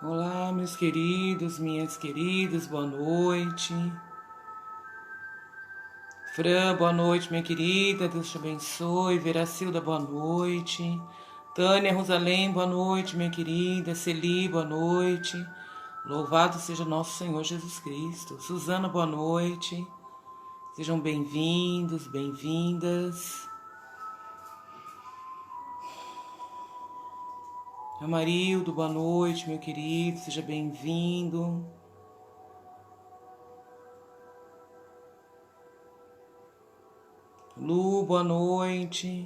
Olá, meus queridos, minhas queridas, boa noite. Fran, boa noite, minha querida, Deus te abençoe. Veracilda, boa noite. Tânia Rosalém, boa noite, minha querida. Celi, boa noite. Louvado seja nosso Senhor Jesus Cristo. Suzana, boa noite. Sejam bem-vindos, bem-vindas. Amarildo, boa noite, meu querido, seja bem-vindo. Lu, boa noite.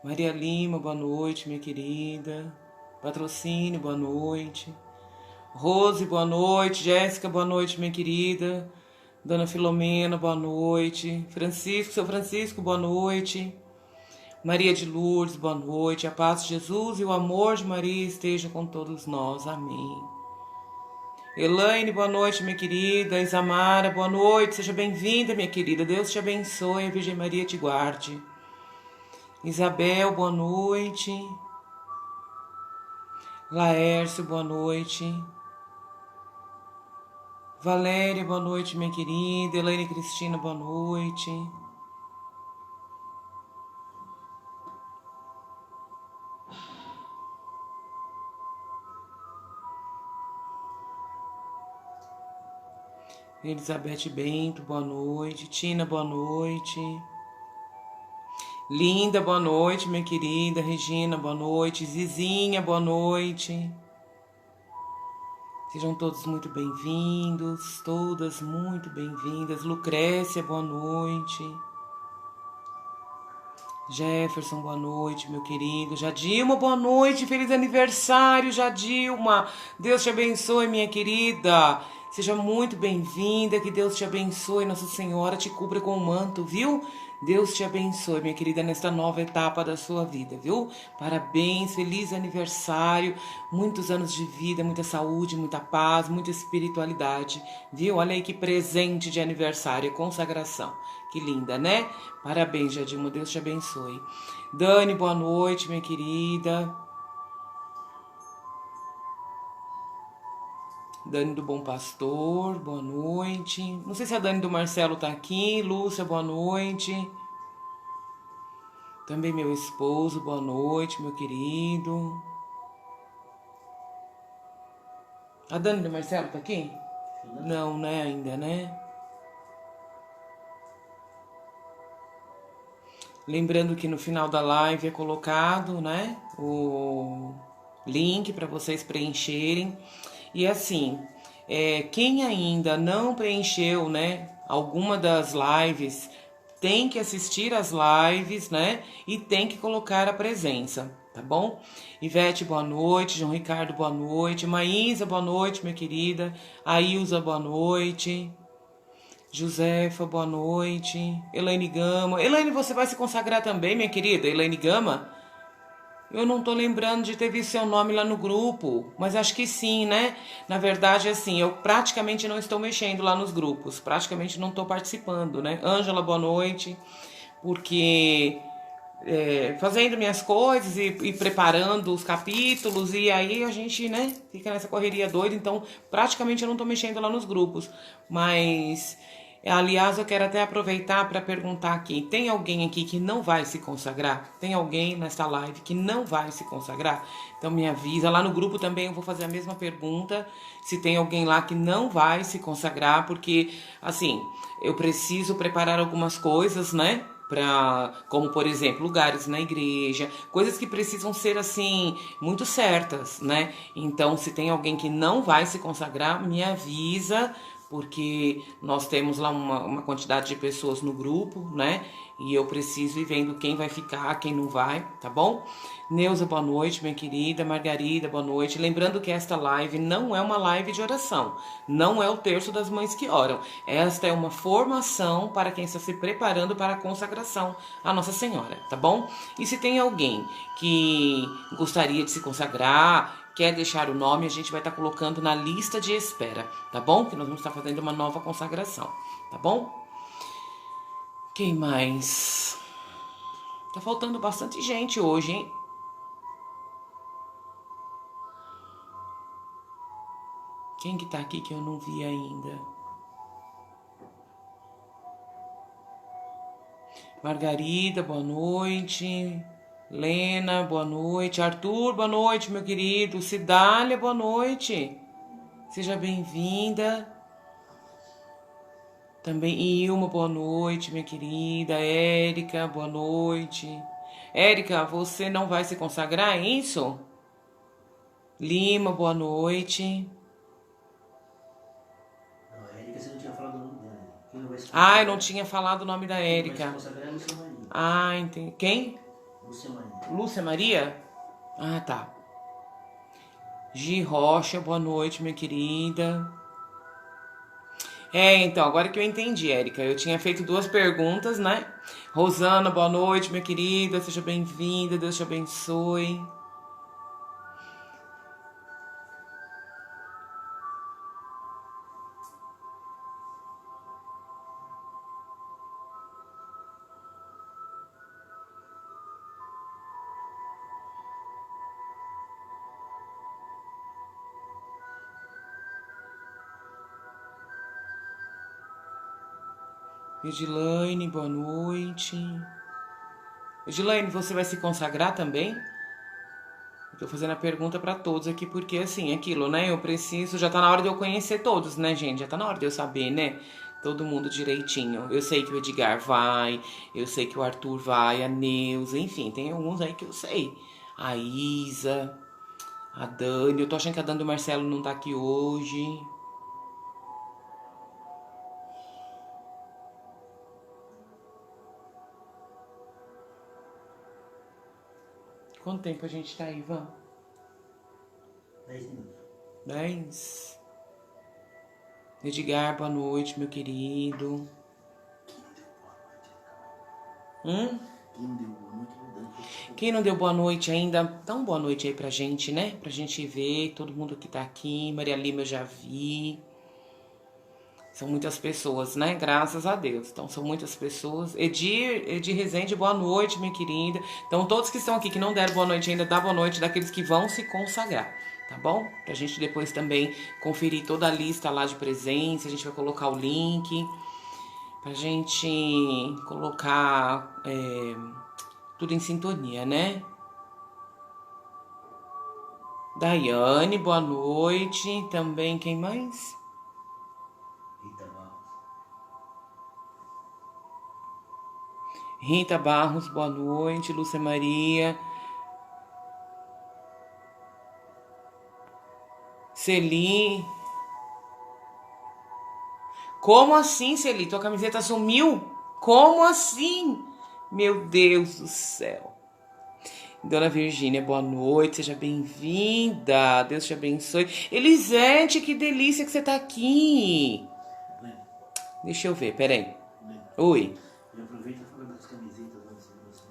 Maria Lima, boa noite, minha querida. Patrocínio, boa noite. Rose, boa noite. Jéssica, boa noite, minha querida. Dona Filomena, boa noite. Francisco, seu Francisco, boa noite. Maria de Lourdes, boa noite. A paz de Jesus e o amor de Maria esteja com todos nós. Amém. Elaine, boa noite, minha querida. Isamara, boa noite. Seja bem-vinda, minha querida. Deus te abençoe. A Virgem Maria te guarde. Isabel, boa noite. Laércio, boa noite. Valéria, boa noite, minha querida. Elaine Cristina, boa noite. Elizabeth Bento, boa noite. Tina, boa noite. Linda, boa noite, minha querida. Regina, boa noite. Zizinha, boa noite. Sejam todos muito bem-vindos, todas muito bem-vindas. Lucrécia, boa noite. Jefferson, boa noite, meu querido. Jadilma, boa noite. Feliz aniversário, Jadilma. Deus te abençoe, minha querida. Seja muito bem-vinda, que Deus te abençoe, Nossa Senhora te cubra com o manto, viu? Deus te abençoe, minha querida, nesta nova etapa da sua vida, viu? Parabéns, feliz aniversário, muitos anos de vida, muita saúde, muita paz, muita espiritualidade, viu? Olha aí que presente de aniversário, consagração. Que linda, né? Parabéns, Jadilma, Deus te abençoe. Dani, boa noite, minha querida. Dani do Bom Pastor, boa noite. Não sei se a Dani do Marcelo tá aqui. Lúcia, boa noite. Também meu esposo, boa noite, meu querido. A Dani do Marcelo tá aqui? Não, né? Ainda, né? Lembrando que no final da live é colocado, né? O link para vocês preencherem. E assim, quem ainda não preencheu, né, alguma das lives, tem que assistir as lives, né, e tem que colocar a presença, tá bom? Ivete, boa noite. João Ricardo, boa noite. Maísa, boa noite, minha querida. Ailza, boa noite. Josefa, boa noite. Elaine Gama. Elaine, você vai se consagrar também, minha querida? Elaine Gama? Eu não tô lembrando de ter visto seu nome lá no grupo, mas acho que sim, né? Na verdade, assim, eu praticamente não estou mexendo lá nos grupos, praticamente não estou participando, né? Ângela, boa noite, porque fazendo minhas coisas e preparando os capítulos, e aí a gente, né, fica nessa correria doida, então praticamente eu não tô mexendo lá nos grupos, mas... Aliás, eu quero até aproveitar para perguntar aqui: tem alguém aqui que não vai se consagrar? Tem alguém nessa live que não vai se consagrar? Então me avisa. Lá no grupo também eu vou fazer a mesma pergunta: se tem alguém lá que não vai se consagrar, porque assim, eu preciso preparar algumas coisas, né? Como por exemplo, lugares na igreja, coisas que precisam ser assim, muito certas, né? Então, se tem alguém que não vai se consagrar, me avisa, porque nós temos lá uma quantidade de pessoas no grupo, né? E eu preciso ir vendo quem vai ficar, quem não vai, tá bom? Neuza, boa noite, minha querida. Margarida, boa noite. Lembrando que esta live não é uma live de oração, não é o terço das mães que oram. Esta é uma formação para quem está se preparando para a consagração à Nossa Senhora, tá bom? E se tem alguém que gostaria de se consagrar, quer deixar o nome, a gente vai estar colocando na lista de espera, tá bom? Que nós vamos estar fazendo uma nova consagração, tá bom? Quem mais? Tá faltando bastante gente hoje, hein? Quem que tá aqui que eu não vi ainda? Margarida, boa noite. Lena, boa noite. Arthur, boa noite, meu querido. Cidália, boa noite. Seja bem-vinda. Também Ilma, boa noite, minha querida. Érica, boa noite. Érica, você não vai se consagrar, é isso? Lima, boa noite. Não, a Érica você não tinha falado o nome dela. Quem não vai se Ah, eu não tinha falado o nome da Quem vai se Érica. consagrar é a Lúcia Maria. Ah, entendi. Quem? Lúcia Maria. Lúcia Maria? Ah, tá. Gi Rocha, boa noite, minha querida. Então, agora que eu entendi, Érica, eu tinha feito 2 perguntas, né? Rosana, boa noite, minha querida, seja bem-vinda, Deus te abençoe. Edilane, boa noite. Edilane, você vai se consagrar também? Tô fazendo a pergunta pra todos aqui, porque assim, aquilo, né? Eu preciso, já tá na hora de eu conhecer todos, né, gente? Já tá na hora de eu saber, né? Todo mundo direitinho. Eu sei que o Edgar vai, eu sei que o Arthur vai, a Neuza, enfim, tem alguns aí que eu sei. A Isa, a Dani, eu tô achando que a Dani do Marcelo não tá aqui hoje. Quanto tempo a gente tá aí, Ivan? 10 minutos. 10. Edgar, boa noite, meu querido. Quem não deu boa noite, Dani. Quem não deu boa noite ainda, dá uma boa noite aí pra gente, né? Pra gente ver todo mundo que tá aqui. Maria Lima eu já vi. São muitas pessoas, né? Graças a Deus. Então, são muitas pessoas. Edir Rezende, boa noite, minha querida. Então, todos que estão aqui, que não deram boa noite ainda, dá boa noite daqueles que vão se consagrar, tá bom? Pra gente depois também conferir toda a lista lá de presença. A gente vai colocar o link pra gente colocar tudo em sintonia, né? Daiane, boa noite. Também, quem mais? Rita Barros. Rita Barros, boa noite. Lúcia Maria. Celi. Como assim, Celi? Tua camiseta sumiu? Como assim? Meu Deus do céu. Dona Virgínia, boa noite, seja bem-vinda. Deus te abençoe. Elisete, que delícia que você tá aqui. Deixa eu ver, peraí. Oi. E aproveita e fala das camisetas antes de você.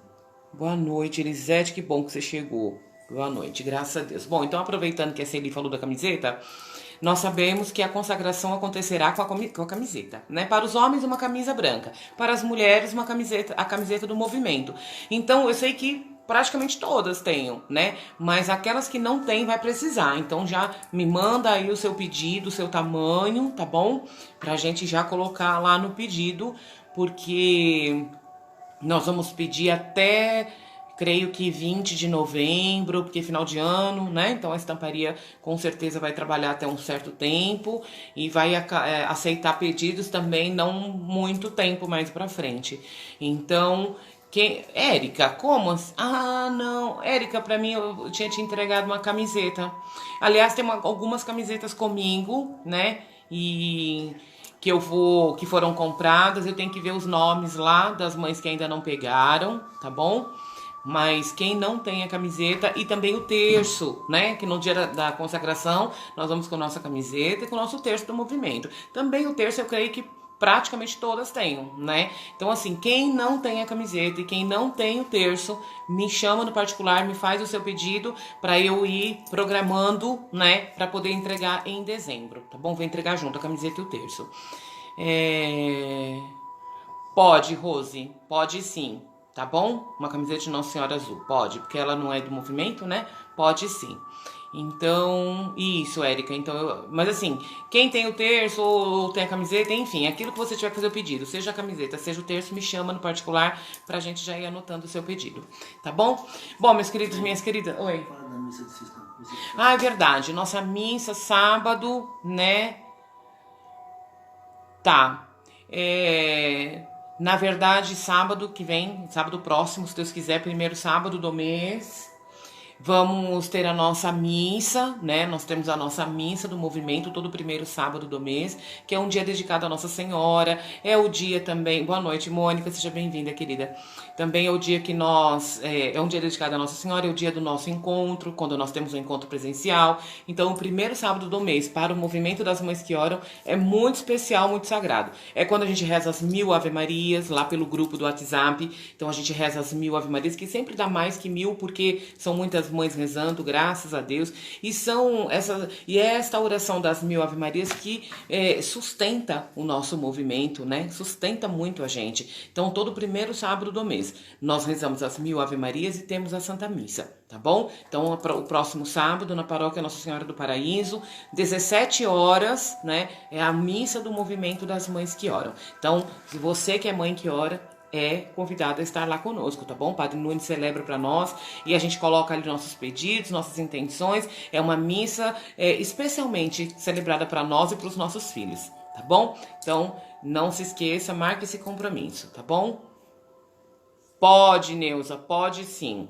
Boa noite, Elisete, que bom que você chegou. Boa noite, graças a Deus. Bom, então aproveitando que a Celi falou da camiseta, nós sabemos que a consagração acontecerá com a camiseta, né? Para os homens, uma camisa branca. Para as mulheres, uma camiseta, a camiseta do movimento. Então, eu sei que praticamente todas tenham, né? Mas aquelas que não têm vai precisar. Então, já me manda aí o seu pedido, o seu tamanho, tá bom? Pra gente já colocar lá no pedido, porque nós vamos pedir até, creio que 20 de novembro, porque é final de ano, né? Então a estamparia com certeza vai trabalhar até um certo tempo e vai aceitar pedidos também não muito tempo mais pra frente. Então, Érica, como assim? Ah, não. Érica, pra mim eu tinha te entregado uma camiseta. Aliás, tem algumas camisetas comigo, né? E que foram compradas, eu tenho que ver os nomes lá das mães que ainda não pegaram, tá bom? Mas quem não tem a camiseta e também o terço, né? Que no dia da consagração nós vamos com a nossa camiseta e com o nosso terço do movimento. Também o terço eu creio que praticamente todas tenham, né? Então assim, quem não tem a camiseta e quem não tem o terço, me chama no particular, me faz o seu pedido para eu ir programando, né? Para poder entregar em dezembro, tá bom? Vou entregar junto a camiseta e o terço. Pode, Rose, pode sim. tá bom? Uma camiseta de Nossa Senhora azul, pode, porque ela não é do movimento, né? Pode sim. Então, isso, Érica. Então, mas assim, quem tem o terço ou tem a camiseta, enfim, aquilo que você tiver que fazer o pedido, seja a camiseta, seja o terço, me chama no particular pra gente já ir anotando o seu pedido, tá bom? Bom, meus queridos, minhas queridas, oi. Fala da missa de sexta. Ah, é verdade, nossa missa sábado, né? Tá. Na verdade, sábado que vem, sábado próximo, se Deus quiser, primeiro sábado do mês, vamos ter a nossa missa, né? Nós temos a nossa missa do movimento todo primeiro sábado do mês, que é um dia dedicado a Nossa Senhora. É o dia também. Boa noite, Mônica, seja bem-vinda, querida. Também é o dia que nós. É um dia dedicado a Nossa Senhora, é o dia do nosso encontro, quando nós temos um encontro presencial. Então, o primeiro sábado do mês, para o movimento das Mães que Oram, é muito especial, muito sagrado. É quando a gente reza as 1000 Ave-Marias, lá pelo grupo do WhatsApp. Então, a gente reza as 1000 Ave-Marias, que sempre dá mais que 1000, porque são muitas mães rezando, graças a Deus. E é esta oração das 1000 Ave-Marias que sustenta o nosso movimento, né? Sustenta muito a gente. Então, todo primeiro sábado do mês, nós rezamos as 1000 Ave-Marias e temos a Santa Missa, tá bom? Então, o próximo sábado, na paróquia Nossa Senhora do Paraíso, 17 horas, né? É a missa do movimento das Mães que Oram. Então, se você que é mãe que ora, é convidado a estar lá conosco, tá bom? O Padre Nunes celebra para nós e a gente coloca ali nossos pedidos, nossas intenções. É uma missa especialmente celebrada para nós e para os nossos filhos, tá bom? Então, não se esqueça, marque esse compromisso, tá bom? Pode, Neuza, pode sim.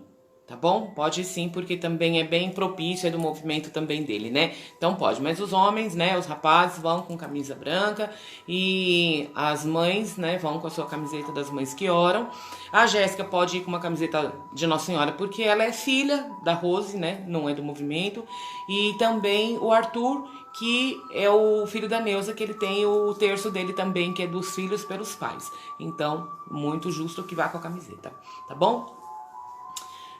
Tá bom? Pode sim, porque também é bem propício, é do movimento também dele, né? Então pode, mas os homens, né, os rapazes vão com camisa branca e as mães, né, vão com a sua camiseta das Mães que Oram. A Jéssica pode ir com uma camiseta de Nossa Senhora, porque ela é filha da Rose, né, não é do movimento. E também o Arthur, que é o filho da Neuza, que ele tem o terço dele também, que é dos filhos pelos pais. Então, muito justo que vá com a camiseta, tá bom?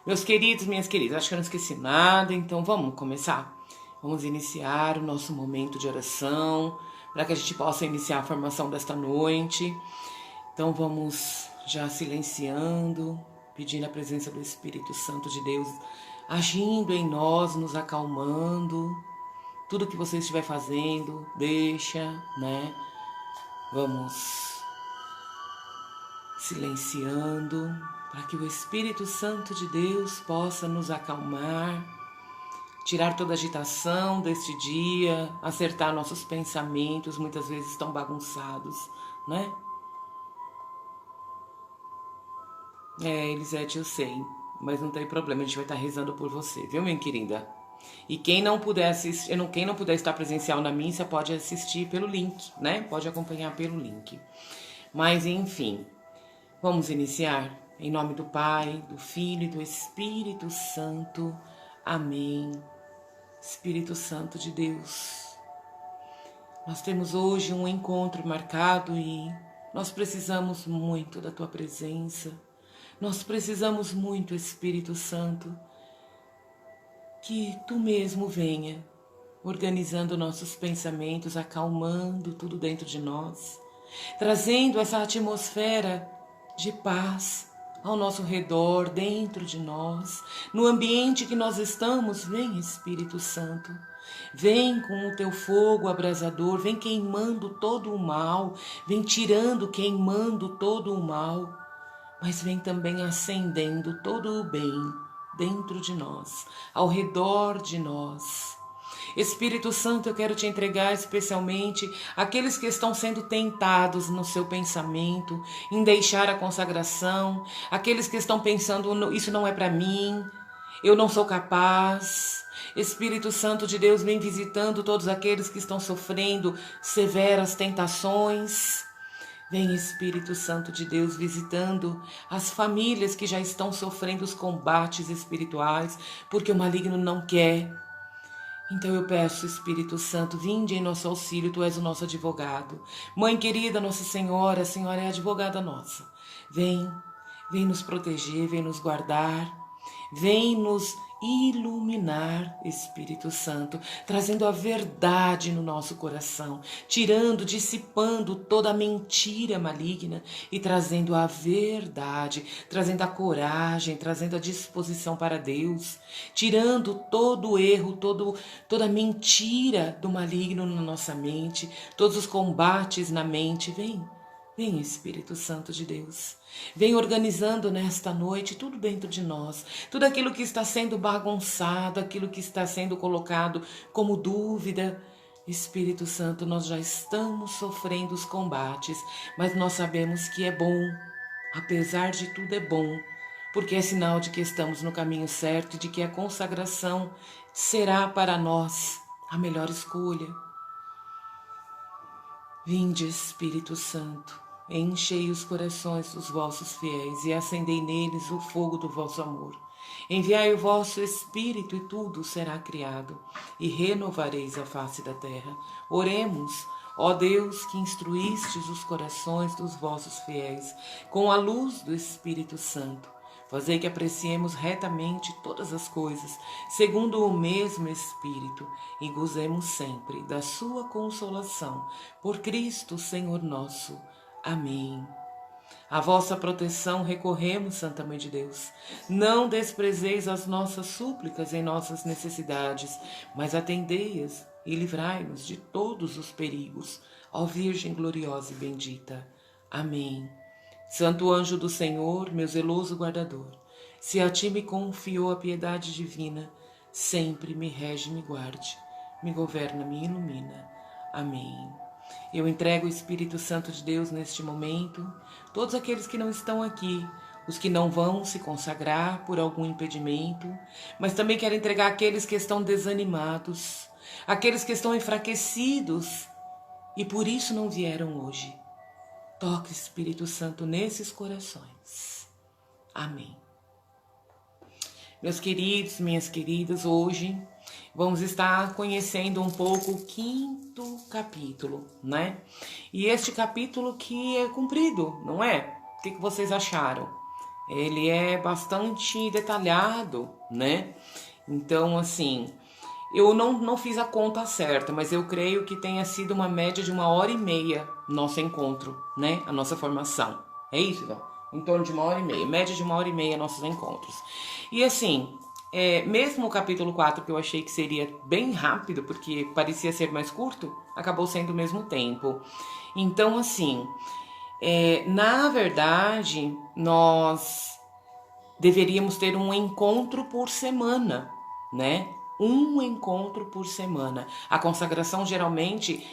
Meus queridos, minhas queridas, acho que eu não esqueci nada, então vamos começar? Vamos iniciar o nosso momento de oração, para que a gente possa iniciar a formação desta noite. Então vamos já silenciando, pedindo a presença do Espírito Santo de Deus, agindo em nós, nos acalmando. Tudo que você estiver fazendo, deixa, né? Vamos silenciando, para que o Espírito Santo de Deus possa nos acalmar, tirar toda a agitação deste dia, acertar nossos pensamentos, muitas vezes estão bagunçados, né? Elisete, eu sei, mas não tem problema, a gente vai estar rezando por você, viu, minha querida? E quem não puder assistir, quem não puder estar presencial na missa, pode assistir pelo link, né? Pode acompanhar pelo link. Mas, enfim, vamos iniciar? Em nome do Pai, do Filho e do Espírito Santo. Amém. Espírito Santo de Deus, nós temos hoje um encontro marcado e nós precisamos muito da Tua presença. Nós precisamos muito, Espírito Santo, que Tu mesmo venha organizando nossos pensamentos, acalmando tudo dentro de nós, trazendo essa atmosfera de paz ao nosso redor, dentro de nós, no ambiente que nós estamos. Vem, Espírito Santo, vem com o Teu fogo abrasador, vem queimando todo o mal, vem tirando, queimando todo o mal, mas vem também acendendo todo o bem dentro de nós, ao redor de nós. Espírito Santo, eu quero te entregar especialmente aqueles que estão sendo tentados no seu pensamento, em deixar a consagração, aqueles que estão pensando, isso não é para mim, eu não sou capaz. Espírito Santo de Deus, vem visitando todos aqueles que estão sofrendo severas tentações. Vem, Espírito Santo de Deus, visitando as famílias que já estão sofrendo os combates espirituais, porque o maligno não quer. Então eu peço, Espírito Santo, vinde em nosso auxílio, Tu és o nosso advogado. Mãe querida, Nossa Senhora, a Senhora é a advogada nossa. Vem nos proteger, vem nos guardar. Vem nos iluminar, Espírito Santo, trazendo a verdade no nosso coração, tirando, dissipando toda a mentira maligna e trazendo a verdade, trazendo a coragem, trazendo a disposição para Deus, tirando todo o erro, toda a mentira do maligno na nossa mente, todos os combates na mente. Vem, Espírito Santo de Deus. Vem organizando nesta noite tudo dentro de nós. Tudo aquilo que está sendo bagunçado, aquilo que está sendo colocado como dúvida. Espírito Santo, nós já estamos sofrendo os combates, mas nós sabemos que é bom. Apesar de tudo é bom, porque é sinal de que estamos no caminho certo e de que a consagração será para nós a melhor escolha. Vinde, Espírito Santo. Enchei os corações dos vossos fiéis e acendei neles o fogo do vosso amor. Enviai o vosso Espírito e tudo será criado, e renovareis a face da terra. Oremos, ó Deus, que instruístes os corações dos vossos fiéis com a luz do Espírito Santo. Fazei que apreciemos retamente todas as coisas, segundo o mesmo Espírito, e gozemos sempre da sua consolação. Por Cristo, Senhor nosso. Amém. A vossa proteção recorremos, Santa Mãe de Deus. Não desprezeis as nossas súplicas em nossas necessidades, mas atendei-as e livrai-nos de todos os perigos. Ó Virgem gloriosa e bendita. Amém. Santo anjo do Senhor, meu zeloso guardador, se a ti me confiou a piedade divina, sempre me rege e me guarde, me governa, me ilumina. Amém. Eu entrego o Espírito Santo de Deus neste momento, todos aqueles que não estão aqui, os que não vão se consagrar por algum impedimento, mas também quero entregar aqueles que estão desanimados, aqueles que estão enfraquecidos e por isso não vieram hoje. Toque, Espírito Santo, nesses corações. Amém. Meus queridos, minhas queridas, hoje vamos estar conhecendo um pouco o 5º capítulo, né? E este capítulo que é comprido, não é? O que vocês acharam? Ele é bastante detalhado, né? Então, assim, eu não fiz a conta certa, mas eu creio que tenha sido uma média de 1h30 nosso encontro, né? A nossa formação. É isso, Ivan? Em torno de 1h30, média de 1h30 nossos encontros. E assim, mesmo o capítulo 4, que eu achei que seria bem rápido, porque parecia ser mais curto, acabou sendo o mesmo tempo. Então, assim, na verdade, nós deveríamos ter um encontro por semana, né? Um encontro por semana. A consagração, geralmente,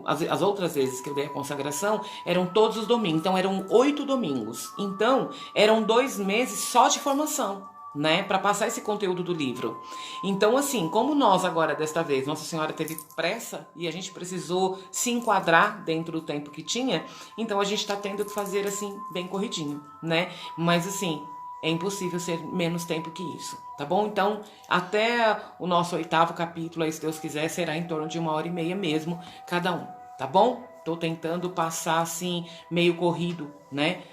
as outras vezes que eu dei a consagração, eram todos os domingos. Então, eram 8 domingos. Então, eram 2 meses só de formação, né? Para passar esse conteúdo do livro. Então, assim, como nós agora, desta vez, Nossa Senhora teve pressa e a gente precisou se enquadrar dentro do tempo que tinha, então a gente está tendo que fazer, assim, bem corridinho, né? Mas, assim, é impossível ser menos tempo que isso, tá bom? Então, até o nosso 8º capítulo, aí, se Deus quiser, será em torno de 1h30 mesmo, cada um, tá bom? Tô tentando passar, assim, meio corrido, né?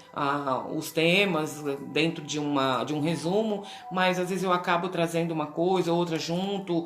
Os temas dentro de um resumo, mas às vezes eu acabo trazendo uma coisa, outra junto,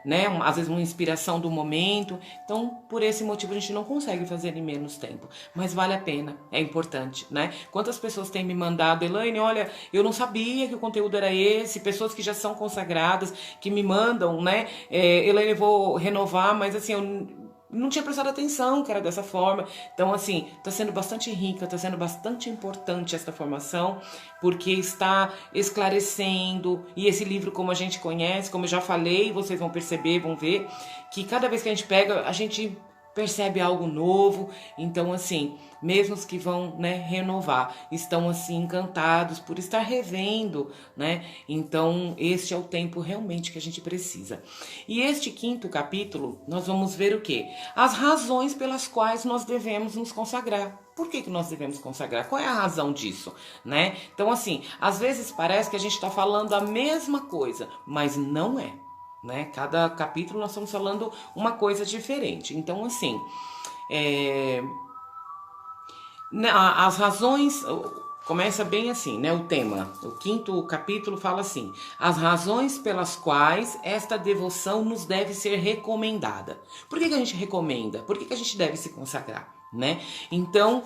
né? Às vezes uma inspiração do momento. Então, por esse motivo, a gente não consegue fazer em menos tempo. Mas vale a pena, é importante, né? Quantas pessoas têm me mandado, Elaine, olha, eu não sabia que o conteúdo era esse, pessoas que já são consagradas, que me mandam, né? Elaine, eu vou renovar, mas assim, eu não tinha prestado atenção que era dessa forma. Então, assim, está sendo bastante rica, está sendo bastante importante essa formação, porque está esclarecendo. E esse livro, como a gente conhece, como eu já falei, vocês vão perceber, vão ver, que cada vez que a gente pega, a gente percebe algo novo. Então, assim, mesmo os que vão, né, renovar, estão, assim, encantados por estar revendo, né? Então, este é o tempo realmente que a gente precisa. E este 5º capítulo, nós vamos ver o quê? As razões pelas quais nós devemos nos consagrar. Por que nós devemos consagrar? Qual é a razão disso, né? Então, assim, às vezes parece que a gente está falando a mesma coisa, mas não é. Né? Cada capítulo nós estamos falando uma coisa diferente. Então, assim, as razões, começa bem assim, né? O tema, o 5º capítulo fala assim: as razões pelas quais esta devoção nos deve ser recomendada. Por que a gente recomenda? Por que a gente deve se consagrar, né? Então,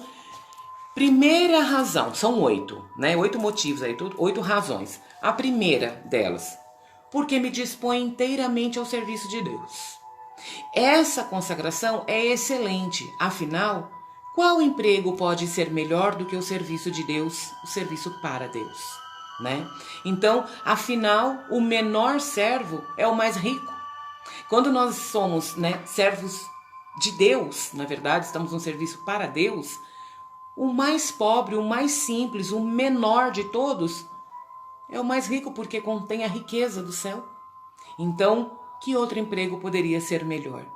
primeira razão, são 8, né? 8 motivos aí, 8 razões. A primeira delas, porque me dispõe inteiramente ao serviço de Deus. Essa consagração é excelente, afinal, qual emprego pode ser melhor do que o serviço de Deus, o serviço para Deus, né? Então, afinal, o menor servo é o mais rico. Quando nós somos, né, servos de Deus, na verdade, estamos no serviço para Deus, o mais pobre, o mais simples, o menor de todos é o mais rico porque contém a riqueza do céu. Então, que outro emprego poderia ser melhor?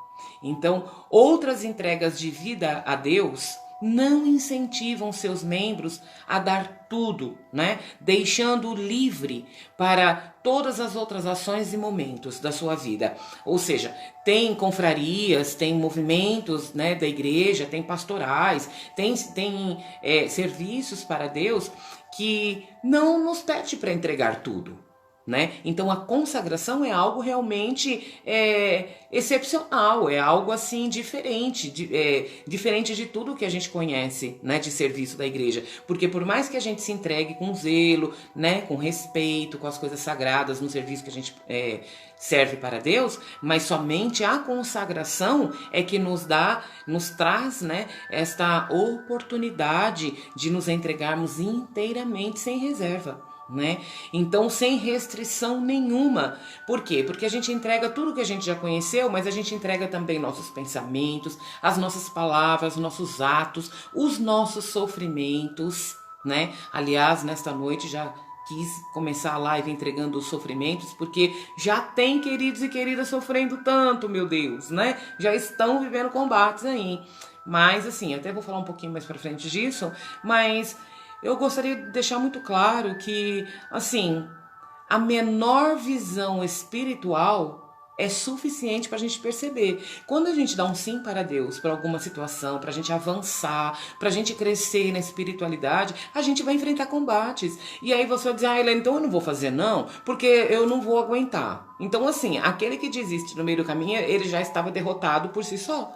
Então, outras entregas de vida a Deus não incentivam seus membros a dar tudo, né? Deixando livre para todas as outras ações e momentos da sua vida. Ou seja, tem confrarias, tem movimentos, né, da igreja, tem pastorais, tem serviços para Deus que não nos pede para entregar tudo, né? Então a consagração é algo realmente excepcional, é algo assim diferente, diferente de tudo que a gente conhece, né, de serviço da igreja. Porque por mais que a gente se entregue com zelo, né, com respeito, com as coisas sagradas no serviço que a gente serve para Deus, mas somente a consagração é que nos traz, né, esta oportunidade de nos entregarmos inteiramente sem reserva, né? Então, sem restrição nenhuma. Por quê? Porque a gente entrega tudo que a gente já conheceu, mas a gente entrega também nossos pensamentos, as nossas palavras, nossos atos, os nossos sofrimentos, né? Aliás, nesta noite já quis começar a live entregando os sofrimentos, porque já tem queridos e queridas sofrendo tanto, meu Deus, né? Já estão vivendo combates aí. Mas, assim, até vou falar um pouquinho mais pra frente disso, mas eu gostaria de deixar muito claro que, assim, a menor visão espiritual é suficiente para a gente perceber. Quando a gente dá um sim para Deus, para alguma situação, para a gente avançar, para a gente crescer na espiritualidade, a gente vai enfrentar combates. E aí você vai dizer, Helena, então eu não vou fazer não, porque eu não vou aguentar. Então, assim, aquele que desiste no meio do caminho, ele já estava derrotado por si só.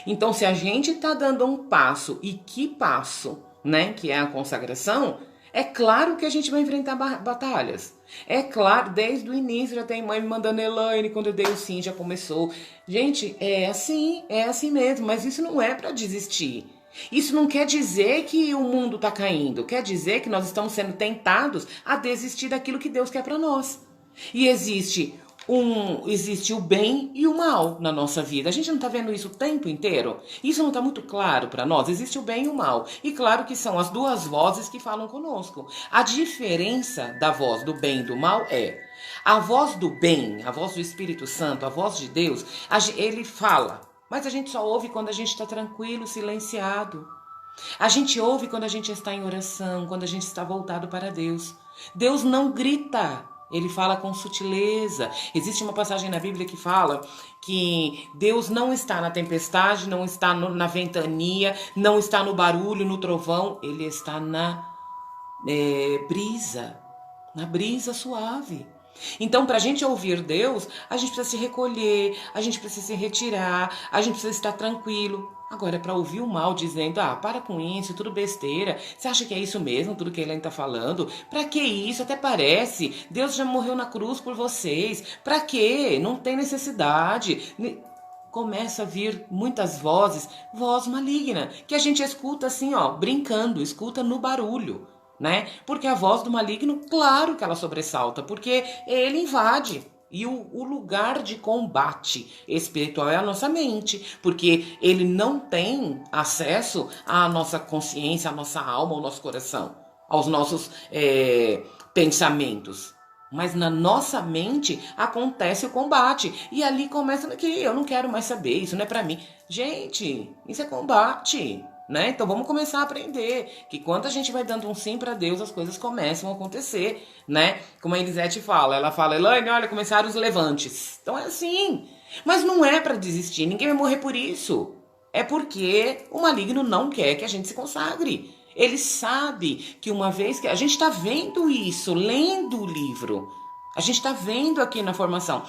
Então, se a gente está dando um passo, e que passo, né, que é a consagração, é claro que a gente vai enfrentar batalhas. É claro, desde o início já tem mãe me mandando, Elaine, quando eu dei o sim, já começou. Gente, é assim mesmo, mas isso não é para desistir. Isso não quer dizer que o mundo está caindo, quer dizer que nós estamos sendo tentados a desistir daquilo que Deus quer para nós. E existe o bem e o mal na nossa vida. A gente não está vendo isso o tempo inteiro? Isso não está muito claro para nós? Existe o bem e o mal. E claro que são as duas vozes que falam conosco. A diferença da voz do bem e do mal é a voz do bem, a voz do Espírito Santo, a voz de Deus, ele fala, mas a gente só ouve quando a gente está tranquilo, silenciado. A gente ouve quando a gente está em oração, quando a gente está voltado para Deus. Deus não grita. Ele fala com sutileza. Existe uma passagem na Bíblia que fala que Deus não está na tempestade, não está na ventania, não está no barulho, no trovão. Ele está na brisa suave. Então, para a gente ouvir Deus, a gente precisa se recolher, a gente precisa se retirar, a gente precisa estar tranquilo. Agora, para ouvir o mal dizendo, para com isso, tudo besteira, você acha que é isso mesmo, tudo que a Helene está falando? Para que isso? Até parece, Deus já morreu na cruz por vocês, para quê? Não tem necessidade. Começa a vir muitas vozes, voz maligna, que a gente escuta assim, brincando, escuta no barulho, né? Porque a voz do maligno, claro que ela sobressalta, porque ele invade. E o lugar de combate espiritual é a nossa mente, porque ele não tem acesso à nossa consciência, à nossa alma, ao nosso coração, aos nossos pensamentos. Mas na nossa mente acontece o combate. E ali começa que eu não quero mais saber, isso não é pra mim. Gente, isso é combate, né? Então vamos começar a aprender que quando a gente vai dando um sim para Deus, as coisas começam a acontecer, né? Como a Elisete fala, ela fala, Elaine, olha, começaram os levantes. Então é assim, mas não é para desistir, ninguém vai morrer por isso. É porque o maligno não quer que a gente se consagre. Ele sabe que uma vez que a gente está vendo isso, lendo o livro, a gente está vendo aqui na formação.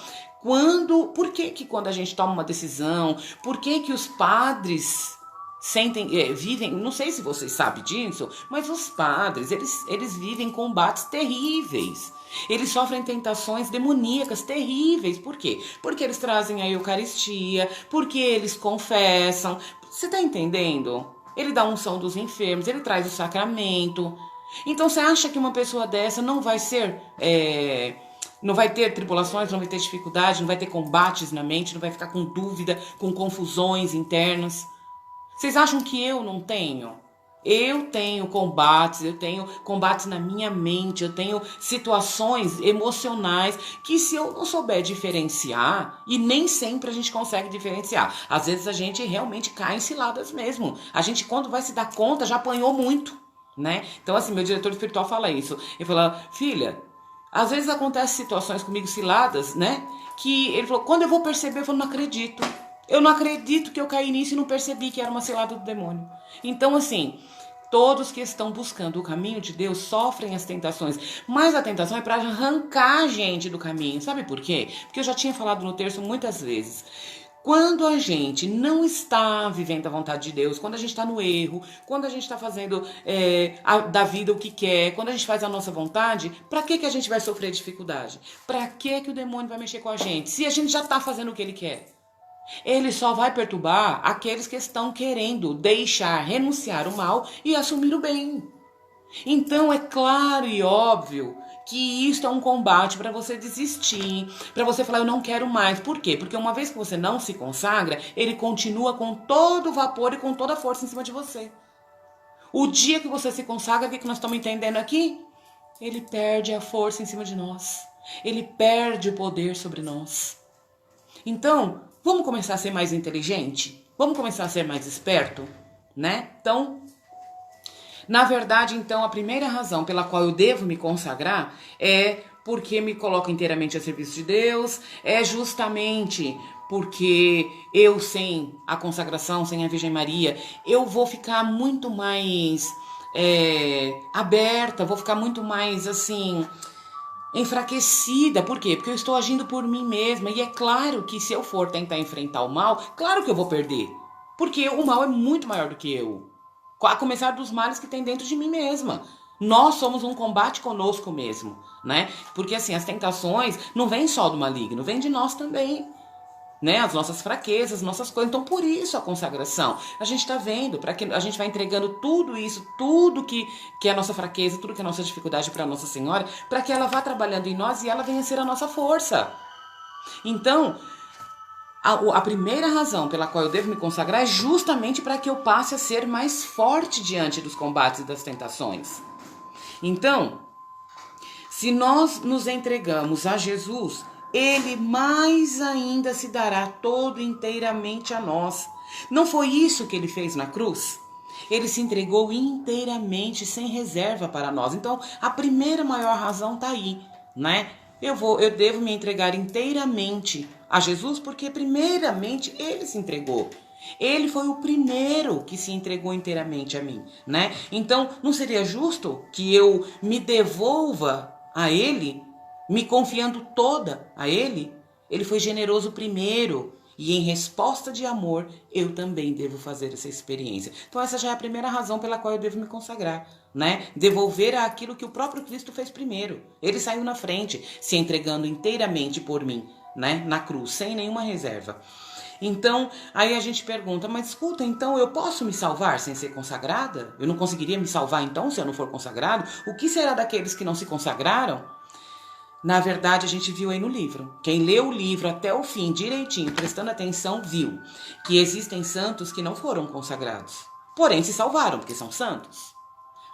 Por que quando a gente toma uma decisão, por que os padres vivem, não sei se vocês sabem disso, mas os padres, eles vivem combates terríveis. Eles sofrem tentações demoníacas terríveis. Por quê? Porque eles trazem a Eucaristia, porque eles confessam. Você está entendendo? Ele dá a unção dos enfermos, ele traz o sacramento. Então você acha que uma pessoa dessa não vai não vai ter tribulações, não vai ter dificuldade, não vai ter combates na mente, não vai ficar com dúvida, com confusões internas? Vocês acham que eu não tenho? Eu tenho combates na minha mente, eu tenho situações emocionais que se eu não souber diferenciar, e nem sempre a gente consegue diferenciar, às vezes a gente realmente cai em ciladas mesmo. A gente, quando vai se dar conta, já apanhou muito, né? Então, assim, meu diretor espiritual fala isso. Ele fala, filha, às vezes acontecem situações comigo, ciladas, né? Que ele falou, quando eu vou perceber, eu falo, não acredito. Eu não acredito que eu caí nisso e não percebi que era uma cilada do demônio. Então, assim, todos que estão buscando o caminho de Deus sofrem as tentações. Mas a tentação é para arrancar a gente do caminho. Sabe por quê? Porque eu já tinha falado no terço muitas vezes. Quando a gente não está vivendo a vontade de Deus, quando a gente está no erro, quando a gente está fazendo da vida o que quer, quando a gente faz a nossa vontade, para que a gente vai sofrer dificuldade? Para que o demônio vai mexer com a gente? Se a gente já está fazendo o que ele quer. Ele só vai perturbar aqueles que estão querendo deixar, renunciar o mal e assumir o bem. Então é claro e óbvio que isso é um combate para você desistir, para você falar, eu não quero mais. Por quê? Porque uma vez que você não se consagra, ele continua com todo o vapor e com toda a força em cima de você. O dia que você se consagra, o que nós estamos entendendo aqui? Ele perde a força em cima de nós. Ele perde o poder sobre nós. Então, vamos começar a ser mais inteligente? Vamos começar a ser mais esperto? Né? Então, na verdade, então, a primeira razão pela qual eu devo me consagrar é porque me coloco inteiramente a serviço de Deus, é justamente porque eu, sem a consagração, sem a Virgem Maria, eu vou ficar muito mais aberta, vou ficar muito mais, assim, enfraquecida. Por quê? Porque eu estou agindo por mim mesma. E é claro que se eu for tentar enfrentar o mal, claro que eu vou perder. Porque o mal é muito maior do que eu. A começar dos males que tem dentro de mim mesma. Nós somos um combate conosco mesmo, né? Porque assim, as tentações não vêm só do maligno, vêm de nós também, né? As nossas fraquezas, nossas coisas. Então, por isso a consagração. A gente tá vendo, para que a gente vai entregando tudo isso, tudo que é a nossa fraqueza, tudo que é a nossa dificuldade para Nossa Senhora, para que ela vá trabalhando em nós e ela venha ser a nossa força. Então, a primeira razão pela qual eu devo me consagrar é justamente para que eu passe a ser mais forte diante dos combates e das tentações. Então, se nós nos entregamos a Jesus, Ele mais ainda se dará todo inteiramente a nós. Não foi isso que Ele fez na cruz? Ele se entregou inteiramente, sem reserva para nós. Então, a primeira maior razão está aí, né? Eu devo me entregar inteiramente a Jesus, porque primeiramente Ele se entregou. Ele foi o primeiro que se entregou inteiramente a mim, né? Então, não seria justo que eu me devolva a Ele, me confiando toda a Ele? Ele foi generoso primeiro. E em resposta de amor, eu também devo fazer essa experiência. Então essa já é a primeira razão pela qual eu devo me consagrar, né? Devolver aquilo que o próprio Cristo fez primeiro. Ele saiu na frente, se entregando inteiramente por mim, né? Na cruz, sem nenhuma reserva. Então, aí a gente pergunta, mas escuta, então eu posso me salvar sem ser consagrada? Eu não conseguiria me salvar então se eu não for consagrado? O que será daqueles que não se consagraram? Na verdade, a gente viu aí no livro. Quem leu o livro até o fim, direitinho, prestando atenção, viu que existem santos que não foram consagrados. Porém, se salvaram, porque são santos.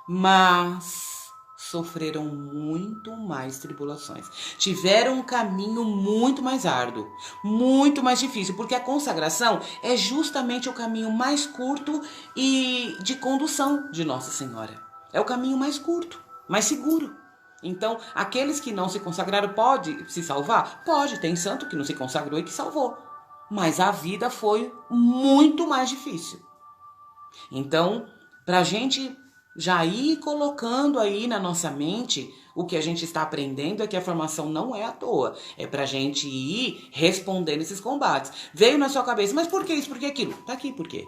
Mas sofreram muito mais tribulações. Tiveram um caminho muito mais árduo, muito mais difícil, porque a consagração é justamente o caminho mais curto e de condução de Nossa Senhora. É o caminho mais curto, mais seguro. Então, aqueles que não se consagraram, pode se salvar? Pode, tem santo que não se consagrou e que salvou. Mas a vida foi muito mais difícil. Então, para a gente já ir colocando aí na nossa mente o que a gente está aprendendo é que a formação não é à toa. É pra gente ir respondendo esses combates. Veio na sua cabeça, mas por que isso, por que aquilo? Tá aqui, por quê?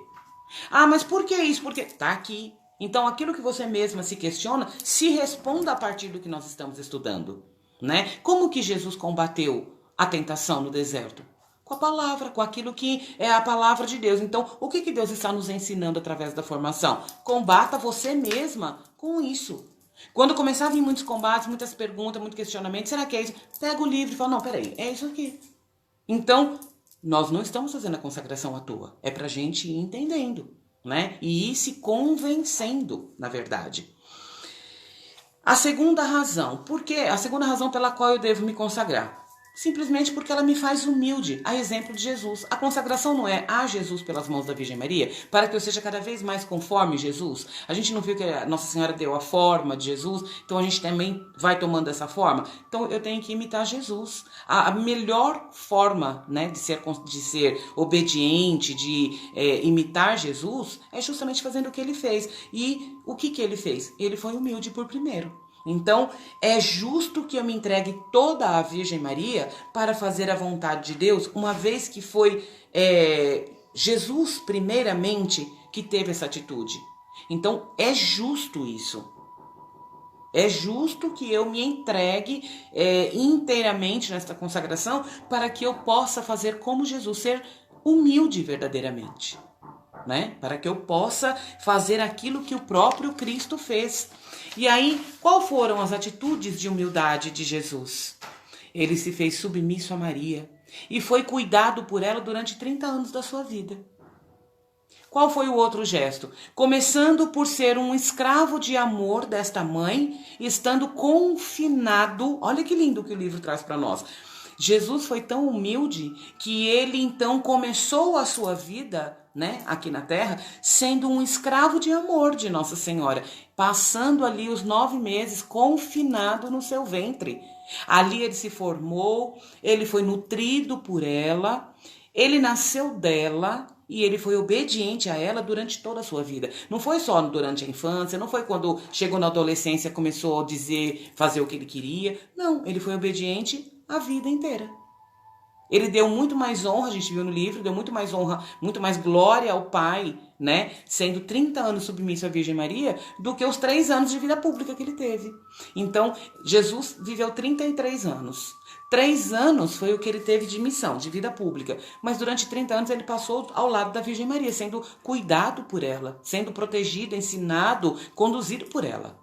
Ah, mas por que isso, por quê? Tá aqui. Então, aquilo que você mesma se questiona, se responda a partir do que nós estamos estudando, né? Como que Jesus combateu a tentação no deserto? Com a palavra, com aquilo que é a palavra de Deus. Então, o que Deus está nos ensinando através da formação? Combata você mesma com isso. Quando começar a vir muitos combates, muitas perguntas, muito questionamento, será que é isso? Pega o livro e fala, não, peraí, é isso aqui. Então, nós não estamos fazendo a consagração à toa. É pra gente ir entendendo, né? E ir se convencendo, na verdade. A segunda razão. Por quê? A segunda razão pela qual eu devo me consagrar. Simplesmente porque ela me faz humilde, a exemplo de Jesus. A consagração não é a Jesus pelas mãos da Virgem Maria, para que eu seja cada vez mais conforme Jesus. A gente não viu que a Nossa Senhora deu a forma de Jesus, então a gente também vai tomando essa forma. Então eu tenho que imitar Jesus. A melhor forma, né, de ser obediente, de imitar Jesus, é justamente fazendo o que ele fez. E o que ele fez? Ele foi humilde por primeiro. Então, é justo que eu me entregue toda à Virgem Maria para fazer a vontade de Deus, uma vez que foi Jesus, primeiramente, que teve essa atitude. Então, é justo isso. É justo que eu me entregue inteiramente nesta consagração para que eu possa fazer como Jesus, ser humilde verdadeiramente. Né? Para que eu possa fazer aquilo que o próprio Cristo fez. E aí, qual foram as atitudes de humildade de Jesus? Ele se fez submisso a Maria e foi cuidado por ela durante 30 anos da sua vida. Qual foi o outro gesto? Começando por ser um escravo de amor desta mãe, estando confinado. Olha que lindo que o livro traz para nós. Jesus foi tão humilde que ele então começou a sua vida, né, aqui na terra, sendo um escravo de amor de Nossa Senhora, passando ali os 9 meses confinado no seu ventre. Ali ele se formou, ele foi nutrido por ela, ele nasceu dela e ele foi obediente a ela durante toda a sua vida. Não foi só durante a infância, não foi quando chegou na adolescência e começou a fazer o que ele queria. Não, ele foi obediente a vida inteira. Ele deu muito mais honra, a gente viu no livro, deu muito mais honra, muito mais glória ao Pai, né? Sendo 30 anos submisso à Virgem Maria, do que os 3 anos de vida pública que ele teve. Então, Jesus viveu 33 anos. 3 anos foi o que ele teve de missão, de vida pública. Mas durante 30 anos ele passou ao lado da Virgem Maria, sendo cuidado por ela, sendo protegido, ensinado, conduzido por ela.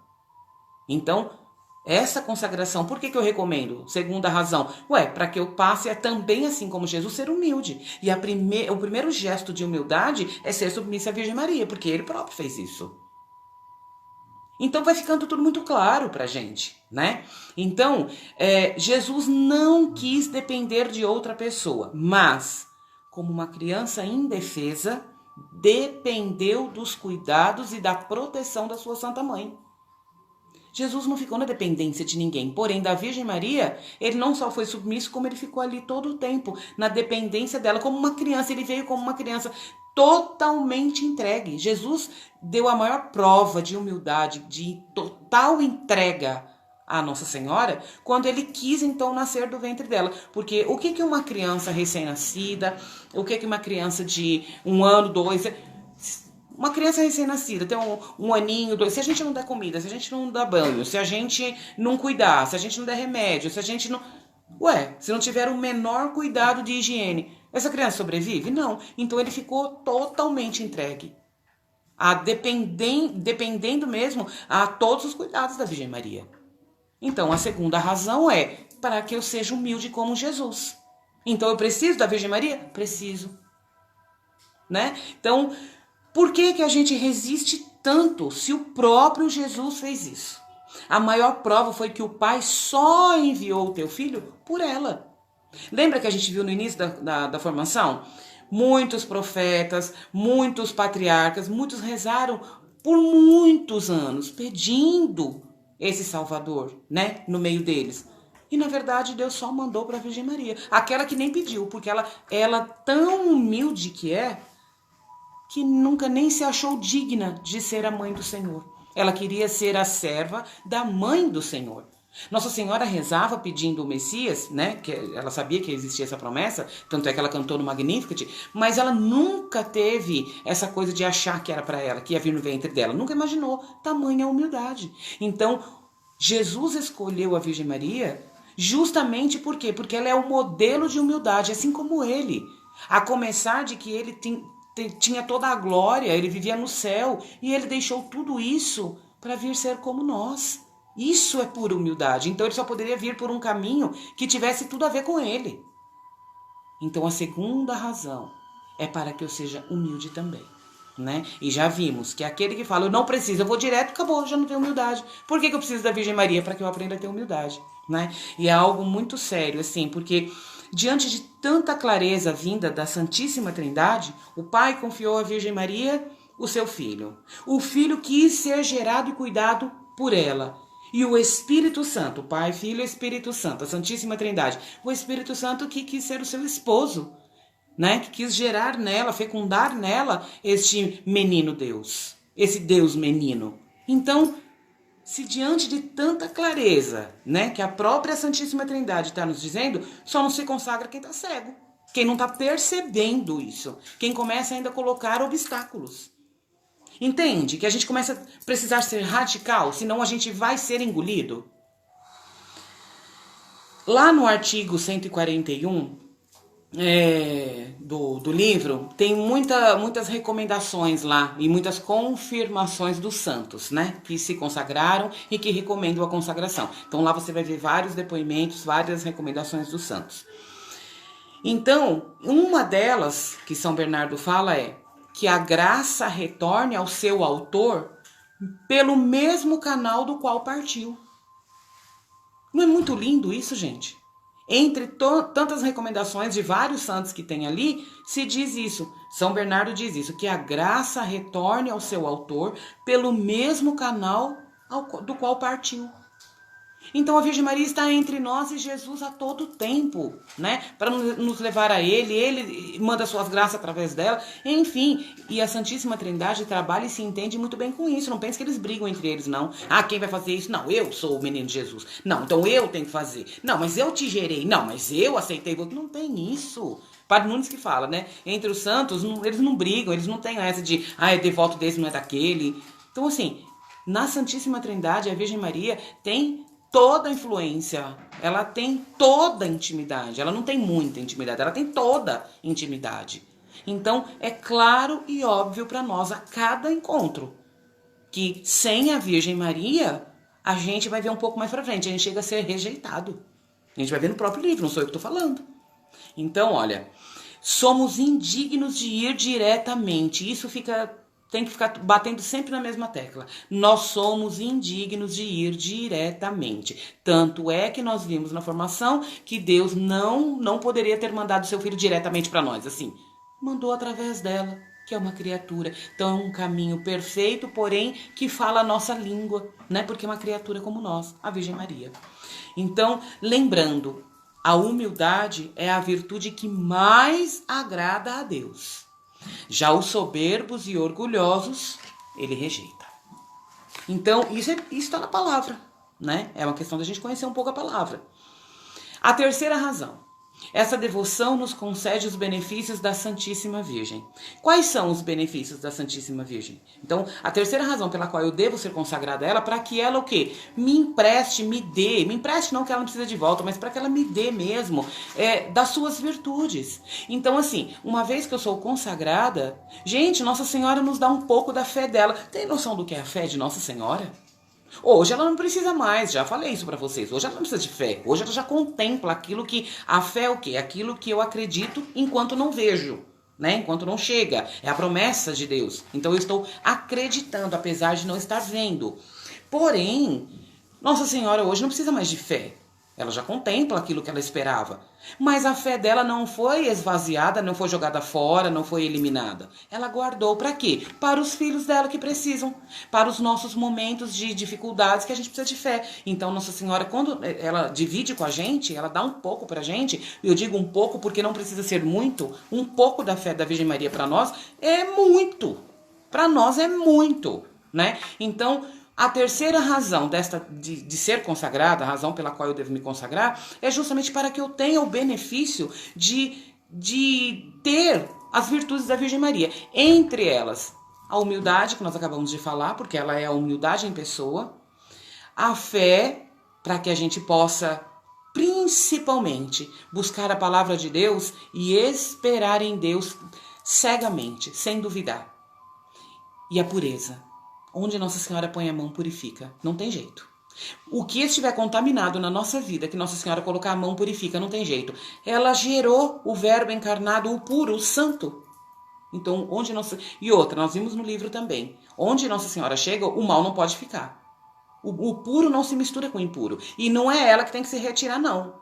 Então, essa consagração, por que eu recomendo? Segunda razão, para que eu passe também, assim como Jesus, ser humilde. E o primeiro gesto de humildade é ser submisso à Virgem Maria, porque ele próprio fez isso. Então vai ficando tudo muito claro pra gente, né? Então, Jesus não quis depender de outra pessoa, mas, como uma criança indefesa, dependeu dos cuidados e da proteção da sua Santa Mãe. Jesus não ficou na dependência de ninguém, porém da Virgem Maria, ele não só foi submisso, como ele ficou ali todo o tempo, na dependência dela, como uma criança. Ele veio como uma criança totalmente entregue. Jesus deu a maior prova de humildade, de total entrega à Nossa Senhora, quando ele quis então nascer do ventre dela. Porque o que uma criança recém-nascida, o que uma criança de 1 ano, 2... Uma criança recém-nascida, tem um aninho, 2, se a gente não der comida, se a gente não dá banho, se a gente não cuidar, se a gente não der remédio, se a gente não... se não tiver o menor cuidado de higiene, essa criança sobrevive? Não. Então ele ficou totalmente entregue, dependendo mesmo a todos os cuidados da Virgem Maria. Então a segunda razão é para que eu seja humilde como Jesus. Então eu preciso da Virgem Maria? Preciso. Né? Então... por que a gente resiste tanto se o próprio Jesus fez isso? A maior prova foi que o Pai só enviou o teu filho por ela. Lembra que a gente viu no início da formação? Muitos profetas, muitos patriarcas, muitos rezaram por muitos anos pedindo esse Salvador, né, no meio deles. E na verdade Deus só mandou para a Virgem Maria, aquela que nem pediu, porque ela tão humilde que nunca nem se achou digna de ser a mãe do Senhor. Ela queria ser a serva da mãe do Senhor. Nossa Senhora rezava pedindo o Messias, né? Que ela sabia que existia essa promessa, tanto é que ela cantou no Magnificat, mas ela nunca teve essa coisa de achar que era para ela, que ia vir no ventre dela. Nunca imaginou tamanha humildade. Então, Jesus escolheu a Virgem Maria justamente por quê? Porque ela é o modelo de humildade, assim como ele. A começar de que ele tinha toda a glória, ele vivia no céu e ele deixou tudo isso para vir ser como nós. Isso é pura humildade. Então ele só poderia vir por um caminho que tivesse tudo a ver com ele. Então a segunda razão é para que eu seja humilde também, né? E já vimos que aquele que fala, eu não preciso, eu vou direto, acabou, já não tenho humildade. Por que eu preciso da Virgem Maria? Para que eu aprenda a ter humildade, né? E é algo muito sério, assim, porque diante de tanta clareza vinda da Santíssima Trindade, o Pai confiou à Virgem Maria o seu filho. O filho quis ser gerado e cuidado por ela. E o Espírito Santo, Pai, Filho e Espírito Santo, a Santíssima Trindade, o Espírito Santo que quis ser o seu esposo, né? Que quis gerar nela, fecundar nela este menino Deus, esse Deus menino. Então, se diante de tanta clareza, né, que a própria Santíssima Trindade está nos dizendo, só não se consagra quem está cego, quem não está percebendo isso, quem começa ainda a colocar obstáculos. Entende? Que a gente começa a precisar ser radical, senão a gente vai ser engolido. Lá no artigo 141 do livro, tem muitas recomendações lá e muitas confirmações dos santos, né? Que se consagraram e que recomendam a consagração. Então lá você vai ver vários depoimentos, várias recomendações dos santos. Então, uma delas que São Bernardo fala é que a graça retorne ao seu autor pelo mesmo canal do qual partiu. Não é muito lindo isso, gente? Entre tantas recomendações de vários santos que tem ali, se diz isso. São Bernardo diz isso, que a graça retorne ao seu autor pelo mesmo canal do qual partiu. Então a Virgem Maria está entre nós e Jesus a todo tempo, né? Para nos levar a ele manda suas graças através dela, enfim. E a Santíssima Trindade trabalha e se entende muito bem com isso. Não pense que eles brigam entre eles, não. Ah, quem vai fazer isso? Não, eu sou o menino de Jesus. Não, então eu tenho que fazer. Não, mas eu te gerei. Não, mas eu aceitei. Não tem isso. Padre Nunes que fala, né? Entre os santos, eles não brigam, eles não têm essa de, é devoto desse, não é daquele. Então, assim, na Santíssima Trindade, a Virgem Maria tem toda a influência, ela tem toda a intimidade, ela não tem muita intimidade, ela tem toda a intimidade. Então, é claro e óbvio para nós a cada encontro que sem a Virgem Maria, a gente vai ver um pouco mais para frente, a gente chega a ser rejeitado. A gente vai ver no próprio livro, não sou eu que estou falando. Então, olha, somos indignos de ir diretamente, isso tem que ficar batendo sempre na mesma tecla. Nós somos indignos de ir diretamente. Tanto é que nós vimos na formação que Deus não poderia ter mandado seu filho diretamente para nós, assim. Mandou através dela, que é uma criatura. Então é um caminho perfeito, porém que fala a nossa língua, né? Porque é uma criatura como nós, a Virgem Maria. Então, lembrando, a humildade é a virtude que mais agrada a Deus. Já os soberbos e orgulhosos, ele rejeita. Então, isso está na palavra, né? É uma questão da gente conhecer um pouco a palavra. A terceira razão. Essa devoção nos concede os benefícios da Santíssima Virgem. Quais são os benefícios da Santíssima Virgem? Então, a terceira razão pela qual eu devo ser consagrada a ela, para que ela o quê? Me empreste não que ela não precisa de volta, mas para que ela me dê mesmo das suas virtudes. Então, assim, uma vez que eu sou consagrada, gente, Nossa Senhora nos dá um pouco da fé dela. Tem noção do que é a fé de Nossa Senhora? Hoje ela não precisa mais, já falei isso pra vocês. Hoje ela não precisa de fé. Hoje ela já contempla aquilo que... A fé é o quê? Aquilo que eu acredito enquanto não vejo, né? Enquanto não chega. É a promessa de Deus. Então eu estou acreditando, apesar de não estar vendo. Porém, Nossa Senhora hoje não precisa mais de fé. Ela já contempla aquilo que ela esperava. Mas a fé dela não foi esvaziada, não foi jogada fora, não foi eliminada. Ela guardou para quê? Para os filhos dela que precisam. Para os nossos momentos de dificuldades que a gente precisa de fé. Então, Nossa Senhora, quando ela divide com a gente, ela dá um pouco pra gente. Eu digo um pouco porque não precisa ser muito. Um pouco da fé da Virgem Maria para nós é muito. Para nós é muito, né? Então, a terceira razão de ser consagrada, a razão pela qual eu devo me consagrar, é justamente para que eu tenha o benefício de ter as virtudes da Virgem Maria. Entre elas, a humildade, que nós acabamos de falar, porque ela é a humildade em pessoa, a fé, para que a gente possa, principalmente, buscar a palavra de Deus e esperar em Deus cegamente, sem duvidar. E a pureza. Onde Nossa Senhora põe a mão, purifica. Não tem jeito. O que estiver contaminado na nossa vida, que Nossa Senhora colocar a mão, purifica, não tem jeito. Ela gerou o verbo encarnado, o puro, o santo. Então, onde Nossa... E outra, nós vimos no livro também. Onde Nossa Senhora chega, o mal não pode ficar. O puro não se mistura com o impuro. E não é ela que tem que se retirar, não.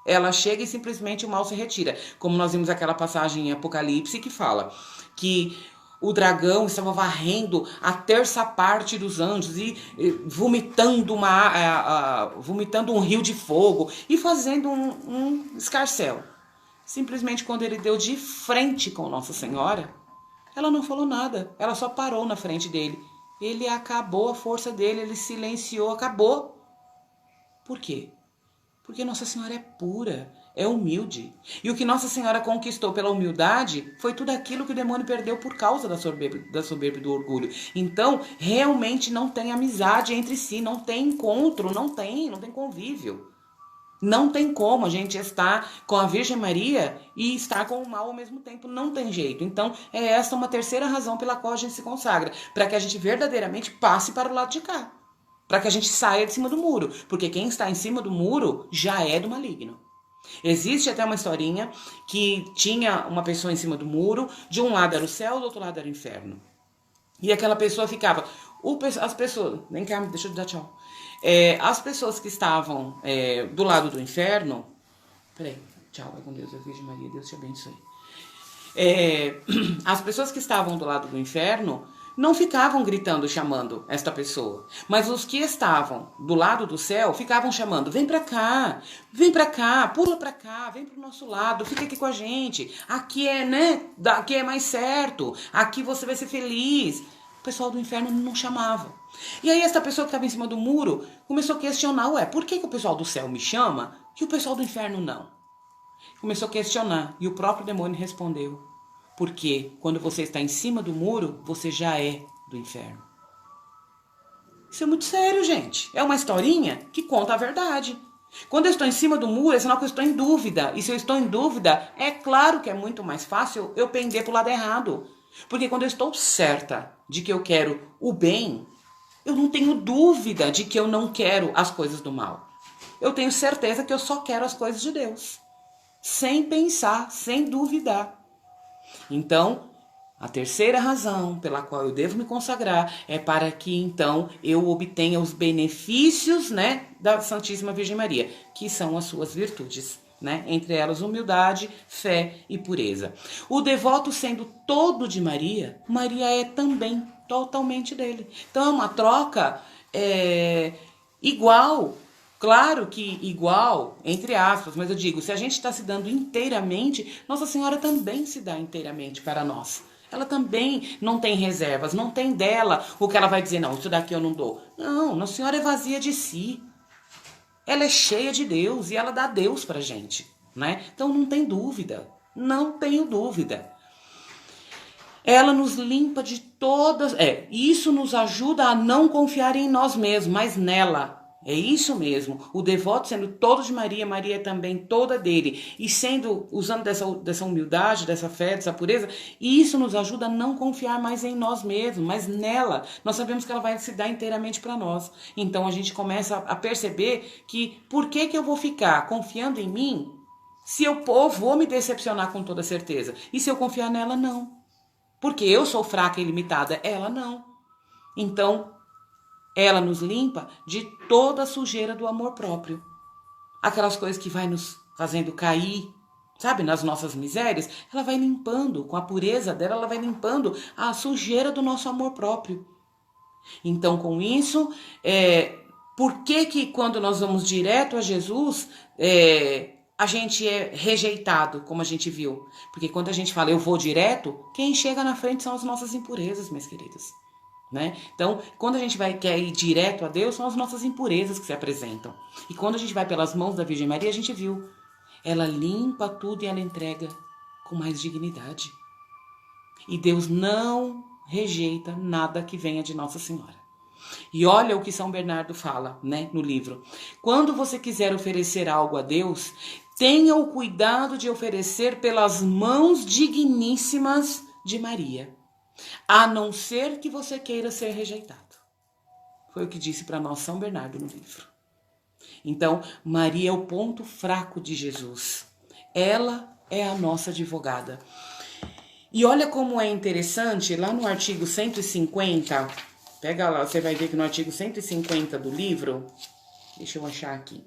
Ela chega e simplesmente o mal se retira. Como nós vimos aquela passagem em Apocalipse que fala que o dragão estava varrendo a terça parte dos anjos e vomitando um rio de fogo e fazendo um escarcéu. Simplesmente quando ele deu de frente com Nossa Senhora, ela não falou nada. Ela só parou na frente dele. Ele acabou a força dele, ele silenciou, acabou. Por quê? Porque Nossa Senhora é pura, é humilde. E o que Nossa Senhora conquistou pela humildade foi tudo aquilo que o demônio perdeu por causa da soberba e do orgulho. Então, realmente não tem amizade entre si, não tem encontro, não tem convívio. Não tem como a gente estar com a Virgem Maria e estar com o mal ao mesmo tempo. Não tem jeito. Então, é essa uma terceira razão pela qual a gente se consagra. Para que a gente verdadeiramente passe para o lado de cá. Para que a gente saia de cima do muro. Porque quem está em cima do muro já é do maligno. Existe até uma historinha que tinha uma pessoa em cima do muro. De um lado era o céu, do outro lado era o inferno. E aquela pessoa ficava... As pessoas... Vem cá, deixa eu dar tchau. As pessoas que estavam do lado do inferno... Peraí, tchau, vai com Deus, Virgem Maria, Deus te abençoe. As pessoas que estavam do lado do inferno não ficavam gritando, chamando esta pessoa. Mas os que estavam do lado do céu ficavam chamando, vem pra cá, pula pra cá, vem pro nosso lado, fica aqui com a gente. Aqui aqui é mais certo, aqui você vai ser feliz. O pessoal do inferno não chamava. E aí essa pessoa que estava em cima do muro começou a questionar, por que o pessoal do céu me chama e o pessoal do inferno não? Começou a questionar e o próprio demônio respondeu, porque quando você está em cima do muro, você já é do inferno. Isso é muito sério, gente. É uma historinha que conta a verdade. Quando eu estou em cima do muro, é sinal que eu estou em dúvida. E se eu estou em dúvida, é claro que é muito mais fácil eu pender para o lado errado. Porque quando eu estou certa de que eu quero o bem, eu não tenho dúvida de que eu não quero as coisas do mal. Eu tenho certeza que eu só quero as coisas de Deus. Sem pensar, sem duvidar. Então, a terceira razão pela qual eu devo me consagrar é para que, então, eu obtenha os benefícios, da Santíssima Virgem Maria, que são as suas virtudes. Entre elas humildade, fé e pureza. O devoto sendo todo de Maria, Maria é também totalmente dele. Então é uma troca igual, claro que igual, entre aspas, mas eu digo, se a gente está se dando inteiramente, Nossa Senhora também se dá inteiramente para nós. Ela também não tem reservas, não tem dela o que ela vai dizer, não, isso daqui eu não dou. Não, Nossa Senhora é vazia de si. Ela é cheia de Deus e ela dá Deus pra gente, Então não tem dúvida, não tenho dúvida. Ela nos limpa de todas... isso nos ajuda a não confiar em nós mesmos, mas nela. É isso mesmo. O devoto sendo todo de Maria, Maria é também toda dele. E usando dessa humildade, dessa fé, dessa pureza, isso nos ajuda a não confiar mais em nós mesmos, mas nela. Nós sabemos que ela vai se dar inteiramente para nós. Então a gente começa a perceber que por que eu vou ficar confiando em mim se eu vou me decepcionar com toda certeza? E se eu confiar nela, não. Porque eu sou fraca e limitada, ela não. Então... ela nos limpa de toda a sujeira do amor próprio. Aquelas coisas que vai nos fazendo cair, nas nossas misérias, ela vai limpando, com a pureza dela, ela vai limpando a sujeira do nosso amor próprio. Então, com isso, por que quando nós vamos direto a Jesus, a gente é rejeitado, como a gente viu? Porque quando a gente fala, eu vou direto, quem chega na frente são as nossas impurezas, minhas queridas. né? Então, quando a gente quer ir direto a Deus, são as nossas impurezas que se apresentam. E quando a gente vai pelas mãos da Virgem Maria, a gente viu. Ela limpa tudo e ela entrega com mais dignidade. E Deus não rejeita nada que venha de Nossa Senhora. E olha o que São Bernardo fala, né, no livro. Quando você quiser oferecer algo a Deus, tenha o cuidado de oferecer pelas mãos digníssimas de Maria, a não ser que você queira ser rejeitado. Foi o que disse para nós São Bernardo no livro. Então, Maria é o ponto fraco de Jesus. Ela é a nossa advogada. E olha como é interessante, lá no artigo 150, pega lá, você vai ver que no artigo 150 do livro, deixa eu achar aqui.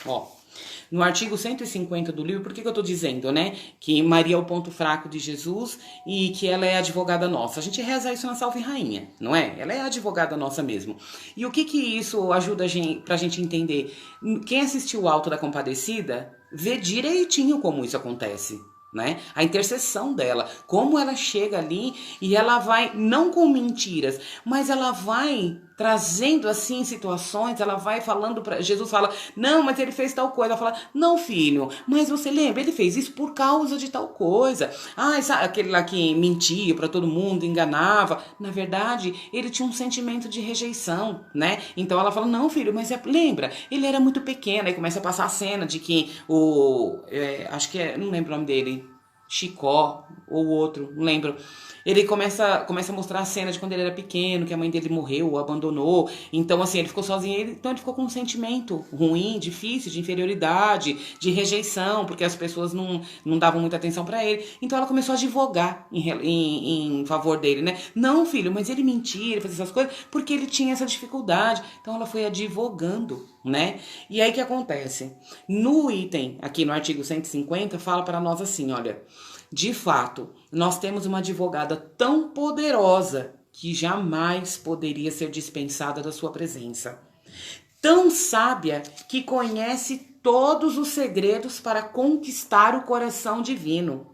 Ó, no artigo 150 do livro, por que eu tô dizendo, né? Que Maria é o ponto fraco de Jesus e que ela é a advogada nossa. A gente reza isso na Salve Rainha, não é? Ela é a advogada nossa mesmo. E o que isso ajuda pra gente entender? Quem assistiu o Alto da Compadecida, vê direitinho como isso acontece, né? A intercessão dela, como ela chega ali e ela vai, não com mentiras, mas ela vai trazendo assim situações, ela vai falando para Jesus fala, não, mas ele fez tal coisa, ela fala, não filho, mas você lembra, ele fez isso por causa de tal coisa, sabe, aquele lá que mentia para todo mundo, enganava, na verdade ele tinha um sentimento de rejeição, né? Então ela fala, não filho, mas lembra, ele era muito pequeno, aí começa a passar a cena de que acho que não lembro o nome dele, Chicó ou outro, não lembro. Ele começa a mostrar a cena de quando ele era pequeno, que a mãe dele morreu ou abandonou. Então, assim, ele ficou sozinho. Então, ele ficou com um sentimento ruim, difícil, de inferioridade, de rejeição, porque as pessoas não davam muita atenção pra ele. Então, ela começou a advogar em favor dele, né? Não, filho, mas ele mentia, ele fazia essas coisas porque ele tinha essa dificuldade. Então, ela foi advogando, né? E aí, o que acontece? No item, aqui no artigo 150, fala para nós assim, olha... De fato, nós temos uma advogada tão poderosa que jamais poderia ser dispensada da sua presença. Tão sábia que conhece todos os segredos para conquistar o coração divino.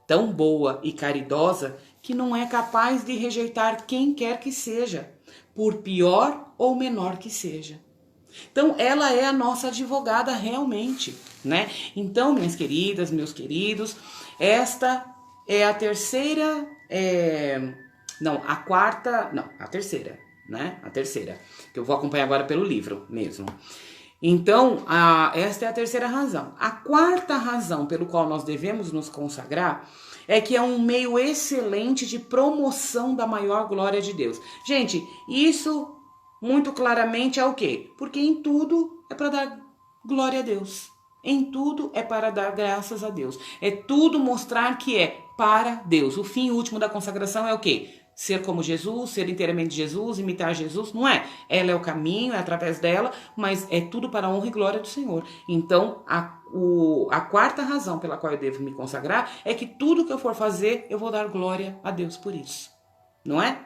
Tão boa e caridosa que não é capaz de rejeitar quem quer que seja, por pior ou menor que seja. Então, ela é a nossa advogada realmente, né? Então, minhas queridas, meus queridos, esta é a terceira, a terceira, né? A terceira, que eu vou acompanhar agora pelo livro mesmo. Então, esta é a terceira razão. A quarta razão pelo qual nós devemos nos consagrar é que é um meio excelente de promoção da maior glória de Deus. Gente, isso... muito claramente é o quê? Porque em tudo é para dar glória a Deus. Em tudo é para dar graças a Deus. É tudo mostrar que é para Deus. O fim último da consagração é o quê? Ser como Jesus, ser inteiramente Jesus, imitar Jesus, não é? Ela é o caminho, é através dela, mas é tudo para a honra e glória do Senhor. Então, a quarta razão pela qual eu devo me consagrar é que tudo que eu for fazer, eu vou dar glória a Deus por isso. Não é?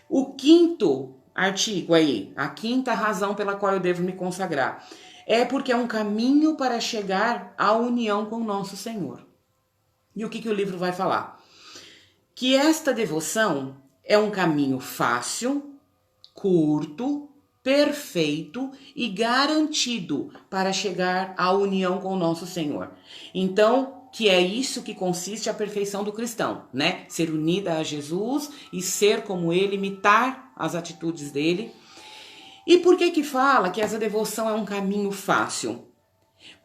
O quinto artigo aí, a quinta razão pela qual eu devo me consagrar, é porque é um caminho para chegar à união com nosso Senhor. E o que o livro vai falar? Que esta devoção é um caminho fácil, curto, perfeito e garantido para chegar à união com nosso Senhor. Então, que é isso que consiste a perfeição do cristão, né? Ser unida a Jesus e ser como ele, imitar as atitudes dele. E por que fala que essa devoção é um caminho fácil?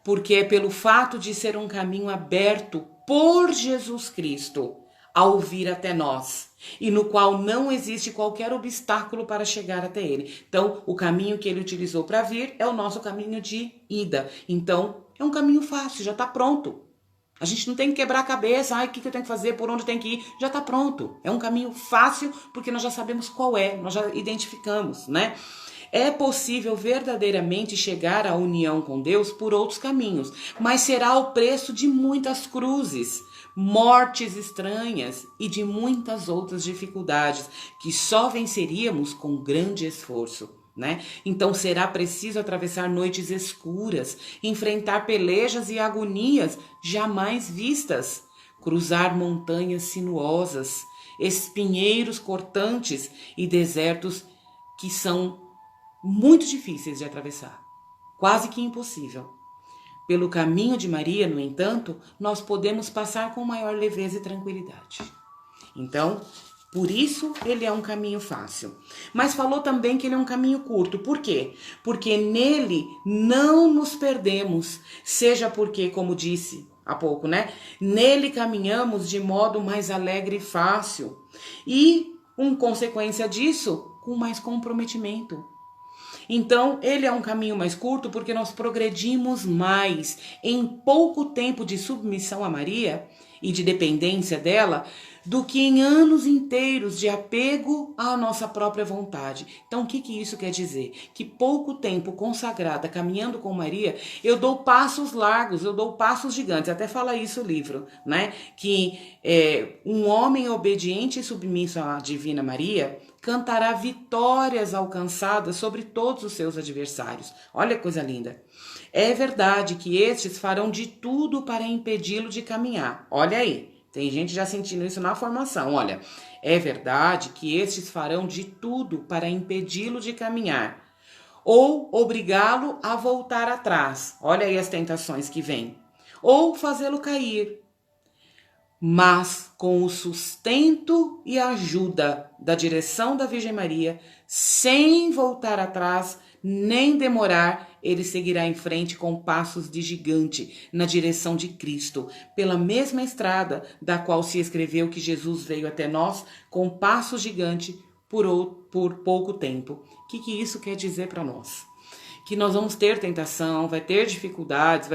Porque é pelo fato de ser um caminho aberto por Jesus Cristo ao vir até nós, e no qual não existe qualquer obstáculo para chegar até ele. Então, o caminho que ele utilizou para vir é o nosso caminho de ida. Então, é um caminho fácil, já está pronto. A gente não tem que quebrar a cabeça, o que eu tenho que fazer, por onde eu tenho que ir, já está pronto. É um caminho fácil, porque nós já sabemos qual é, nós já identificamos, né? É possível verdadeiramente chegar à união com Deus por outros caminhos, mas será ao preço de muitas cruzes, mortes estranhas e de muitas outras dificuldades que só venceríamos com grande esforço. né? Então será preciso atravessar noites escuras, enfrentar pelejas e agonias jamais vistas, cruzar montanhas sinuosas, espinheiros cortantes e desertos que são muito difíceis de atravessar, quase que impossível. Pelo caminho de Maria, no entanto, nós podemos passar com maior leveza e tranquilidade. Então, por isso ele é um caminho fácil. Mas falou também que ele é um caminho curto. Por quê? Porque nele não nos perdemos. Seja porque, como disse há pouco, né? Nele caminhamos de modo mais alegre e fácil. E, consequência disso, com mais comprometimento. Então, ele é um caminho mais curto porque nós progredimos mais em pouco tempo de submissão a Maria e de dependência dela do que em anos inteiros de apego à nossa própria vontade. Então, o que isso quer dizer? Que pouco tempo consagrada, caminhando com Maria, eu dou passos largos, eu dou passos gigantes. Até fala isso o livro, né? Que um homem obediente e submisso à Divina Maria cantará vitórias alcançadas sobre todos os seus adversários. Olha que coisa linda. É verdade que estes farão de tudo para impedi-lo de caminhar. Olha aí, tem gente já sentindo isso na formação. Olha, é verdade que estes farão de tudo para impedi-lo de caminhar ou obrigá-lo a voltar atrás. Olha aí as tentações que vêm. Ou fazê-lo cair. Mas com o sustento e ajuda da direção da Virgem Maria, sem voltar atrás, nem demorar, ele seguirá em frente com passos de gigante na direção de Cristo, pela mesma estrada da qual se escreveu que Jesus veio até nós com passos gigante por pouco tempo. O que isso quer dizer para nós? Que nós vamos ter tentação, vai ter dificuldades,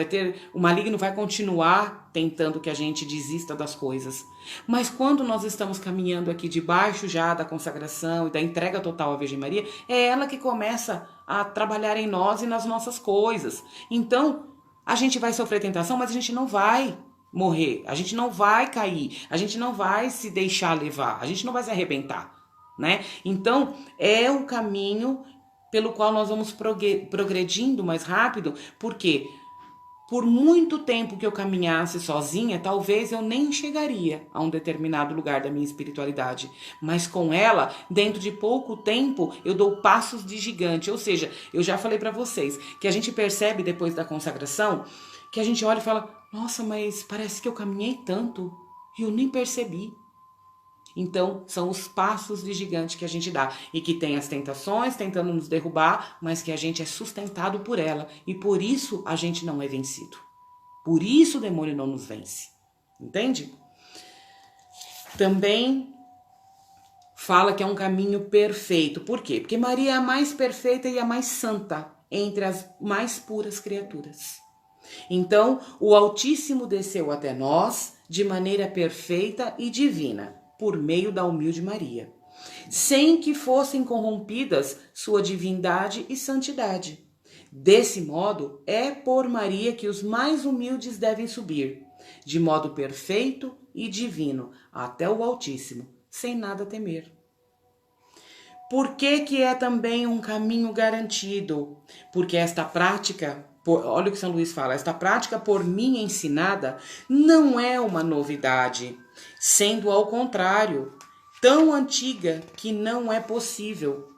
o maligno vai continuar tentando que a gente desista das coisas. Mas quando nós estamos caminhando aqui debaixo já da consagração e da entrega total à Virgem Maria, é ela que começa a trabalhar em nós e nas nossas coisas. Então, a gente vai sofrer tentação, mas a gente não vai morrer, a gente não vai cair, a gente não vai se deixar levar, a gente não vai se arrebentar, né? Então, é o caminho pelo qual nós vamos progredindo mais rápido, porque por muito tempo que eu caminhasse sozinha, talvez eu nem chegaria a um determinado lugar da minha espiritualidade. Mas com ela, dentro de pouco tempo, eu dou passos de gigante. Ou seja, eu já falei para vocês que a gente percebe depois da consagração, que a gente olha e fala, nossa, mas parece que eu caminhei tanto e eu nem percebi. Então, são os passos de gigante que a gente dá e que tem as tentações tentando nos derrubar, mas que a gente é sustentado por ela e por isso a gente não é vencido. Por isso o demônio não nos vence. Entende? Também fala que é um caminho perfeito. Por quê? Porque Maria é a mais perfeita e a mais santa entre as mais puras criaturas. Então, o Altíssimo desceu até nós de maneira perfeita e divina, por meio da humilde Maria, sem que fossem corrompidas sua divindade e santidade. Desse modo, é por Maria que os mais humildes devem subir, de modo perfeito e divino, até o Altíssimo, sem nada temer. Por que é também um caminho garantido? Porque esta prática, olha o que São Luís fala, esta prática por mim ensinada não é uma novidade, sendo ao contrário, tão antiga que não é possível,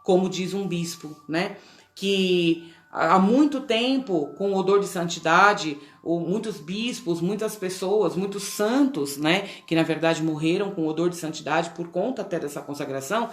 como diz um bispo, né? Que há muito tempo, com odor de santidade, muitos bispos, muitas pessoas, muitos santos, né? Que na verdade morreram com odor de santidade por conta até dessa consagração,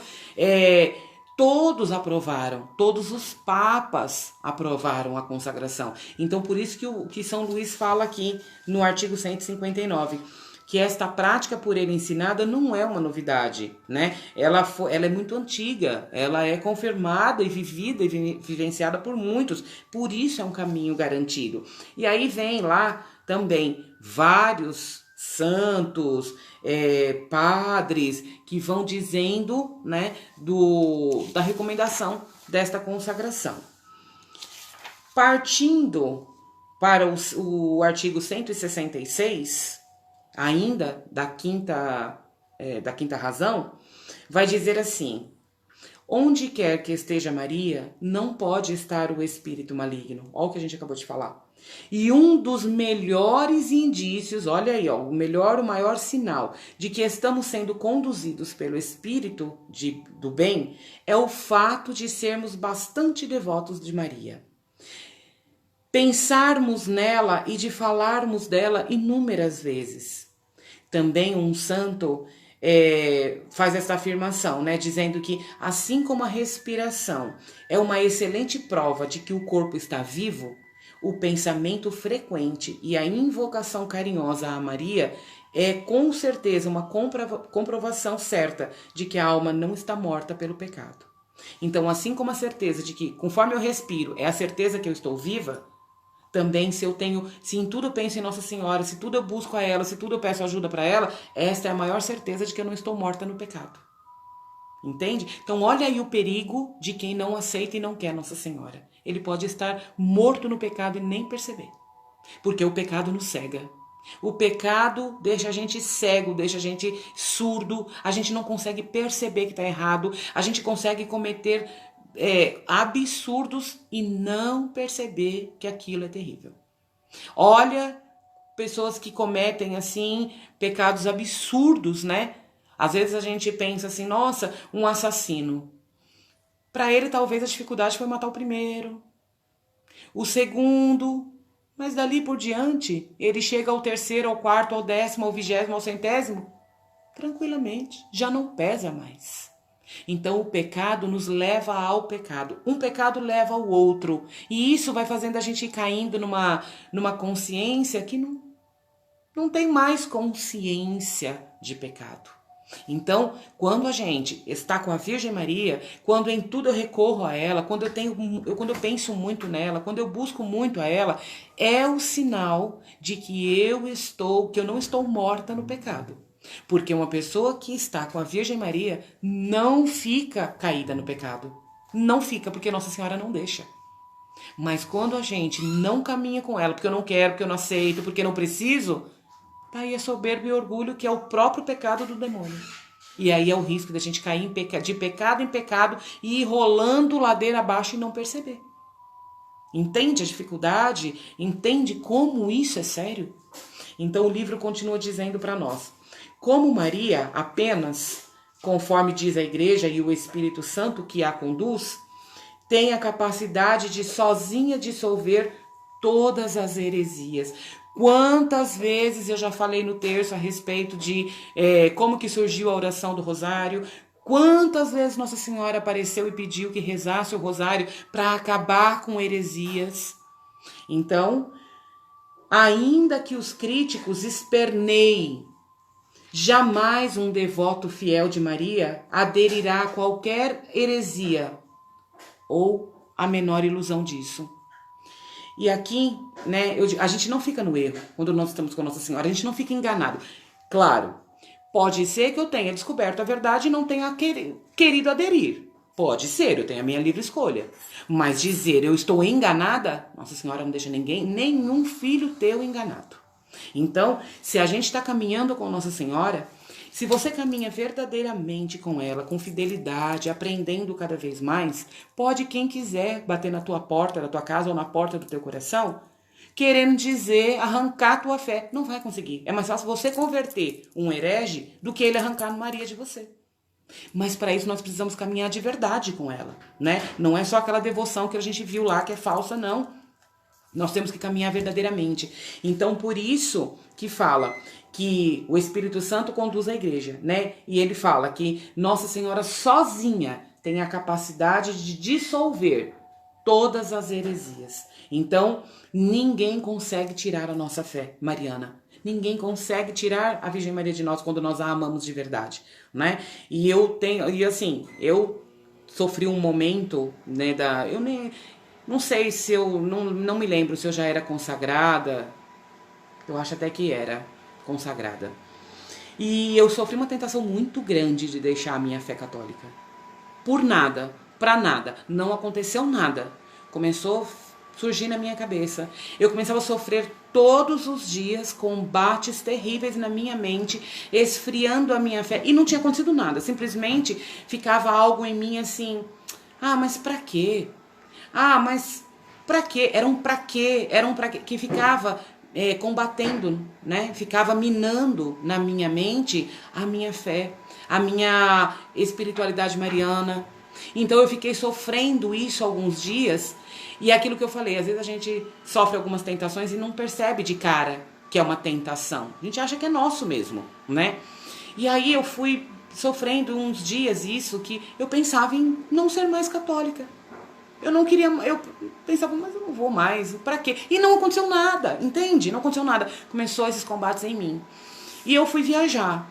todos aprovaram, todos os papas aprovaram a consagração. Então, por isso que São Luís fala aqui no artigo 159, que esta prática por ele ensinada não é uma novidade, né? Ela é muito antiga, ela é confirmada e vivida e vivenciada por muitos, por isso é um caminho garantido. E aí vem lá também vários santos, padres que vão dizendo, né, da recomendação desta consagração. Partindo para o artigo 166, ainda da quinta razão, vai dizer assim: Onde quer que esteja Maria, não pode estar o espírito maligno. Olha o que a gente acabou de falar. E um dos melhores indícios, olha aí, ó, o maior sinal de que estamos sendo conduzidos pelo espírito do bem é o fato de sermos bastante devotos de Maria. Pensarmos nela e de falarmos dela inúmeras vezes. Também um santo faz essa afirmação, né, dizendo que assim como a respiração é uma excelente prova de que o corpo está vivo, o pensamento frequente e a invocação carinhosa a Maria é com certeza uma comprovação certa de que a alma não está morta pelo pecado. Então, assim como a certeza de que, conforme eu respiro, é a certeza que eu estou viva, também se em tudo eu penso em Nossa Senhora, se tudo eu busco a ela, se tudo eu peço ajuda para ela, esta é a maior certeza de que eu não estou morta no pecado. Entende? Então olha aí o perigo de quem não aceita e não quer Nossa Senhora. Ele pode estar morto no pecado e nem perceber. Porque o pecado nos cega. O pecado deixa a gente cego, deixa a gente surdo, a gente não consegue perceber que está errado, a gente consegue cometer absurdos e não perceber que aquilo é terrível. Olha, pessoas que cometem assim pecados absurdos, né? Às vezes a gente pensa assim, nossa, um assassino. Para ele talvez a dificuldade foi matar o primeiro, o segundo, mas dali por diante ele chega ao terceiro, ao quarto, ao 10º, ao 20º, ao 100º, tranquilamente, já não pesa mais. Então o pecado nos leva ao pecado. Um pecado leva ao outro. E isso vai fazendo a gente ir caindo numa consciência que não tem mais consciência de pecado. Então, quando a gente está com a Virgem Maria, quando em tudo eu recorro a ela, quando eu penso muito nela, quando eu busco muito a ela, é o sinal de que eu não estou morta no pecado. Porque uma pessoa que está com a Virgem Maria não fica caída no pecado. Não fica, porque Nossa Senhora não deixa. Mas quando a gente não caminha com ela, porque eu não quero, porque eu não aceito, porque eu não preciso, tá aí a soberba e orgulho, que é o próprio pecado do demônio. E aí é o risco da gente cair de pecado em pecado e ir rolando ladeira abaixo e não perceber. Entende a dificuldade? Entende como isso é sério? Então o livro continua dizendo para nós: como Maria apenas, conforme diz a Igreja e o Espírito Santo que a conduz, tem a capacidade de sozinha dissolver todas as heresias. Quantas vezes eu já falei no terço a respeito de como que surgiu a oração do rosário, quantas vezes Nossa Senhora apareceu e pediu que rezasse o rosário para acabar com heresias. Então, ainda que os críticos esperneiem, jamais um devoto fiel de Maria aderirá a qualquer heresia ou a menor ilusão disso. E aqui, né, a gente não fica no erro quando nós estamos com Nossa Senhora, a gente não fica enganado. Claro, pode ser que eu tenha descoberto a verdade e não tenha querido aderir. Pode ser, eu tenho a minha livre escolha. Mas dizer eu estou enganada, Nossa Senhora não deixa nenhum filho teu enganado. Então, se a gente está caminhando com Nossa Senhora, se você caminha verdadeiramente com ela, com fidelidade, aprendendo cada vez mais, pode quem quiser bater na tua porta, na tua casa ou na porta do teu coração, querendo dizer, arrancar a tua fé. Não vai conseguir. É mais fácil você converter um herege do que ele arrancar Maria de você. Mas para isso nós precisamos caminhar de verdade com ela, né? Não é só aquela devoção que a gente viu lá que é falsa, não. Nós temos que caminhar verdadeiramente. Então, por isso que fala que o Espírito Santo conduz a igreja, né? E ele fala que Nossa Senhora sozinha tem a capacidade de dissolver todas as heresias. Então, ninguém consegue tirar a nossa fé mariana. Ninguém consegue tirar a Virgem Maria de nós quando nós a amamos de verdade, né? E eu sofri um momento, né, não sei se eu, não me lembro se eu já era consagrada, eu acho até que era consagrada. E eu sofri uma tentação muito grande de deixar a minha fé católica. Por nada, pra nada, não aconteceu nada. Começou a surgir na minha cabeça. Eu começava a sofrer todos os dias combates terríveis na minha mente, esfriando a minha fé. E não tinha acontecido nada, simplesmente ficava algo em mim assim, mas pra quê? Mas pra quê? Era um pra quê que ficava combatendo, né? Ficava minando na minha mente a minha fé, a minha espiritualidade mariana. Então eu fiquei sofrendo isso alguns dias. E é aquilo que eu falei, às vezes a gente sofre algumas tentações e não percebe de cara que é uma tentação. A gente acha que é nosso mesmo, né? E aí eu fui sofrendo uns dias isso, que eu pensava em não ser mais católica. Eu não queria, eu pensava, mas eu não vou mais, pra quê? E não aconteceu nada, entende? Não aconteceu nada. Começou esses combates em mim. E eu fui viajar.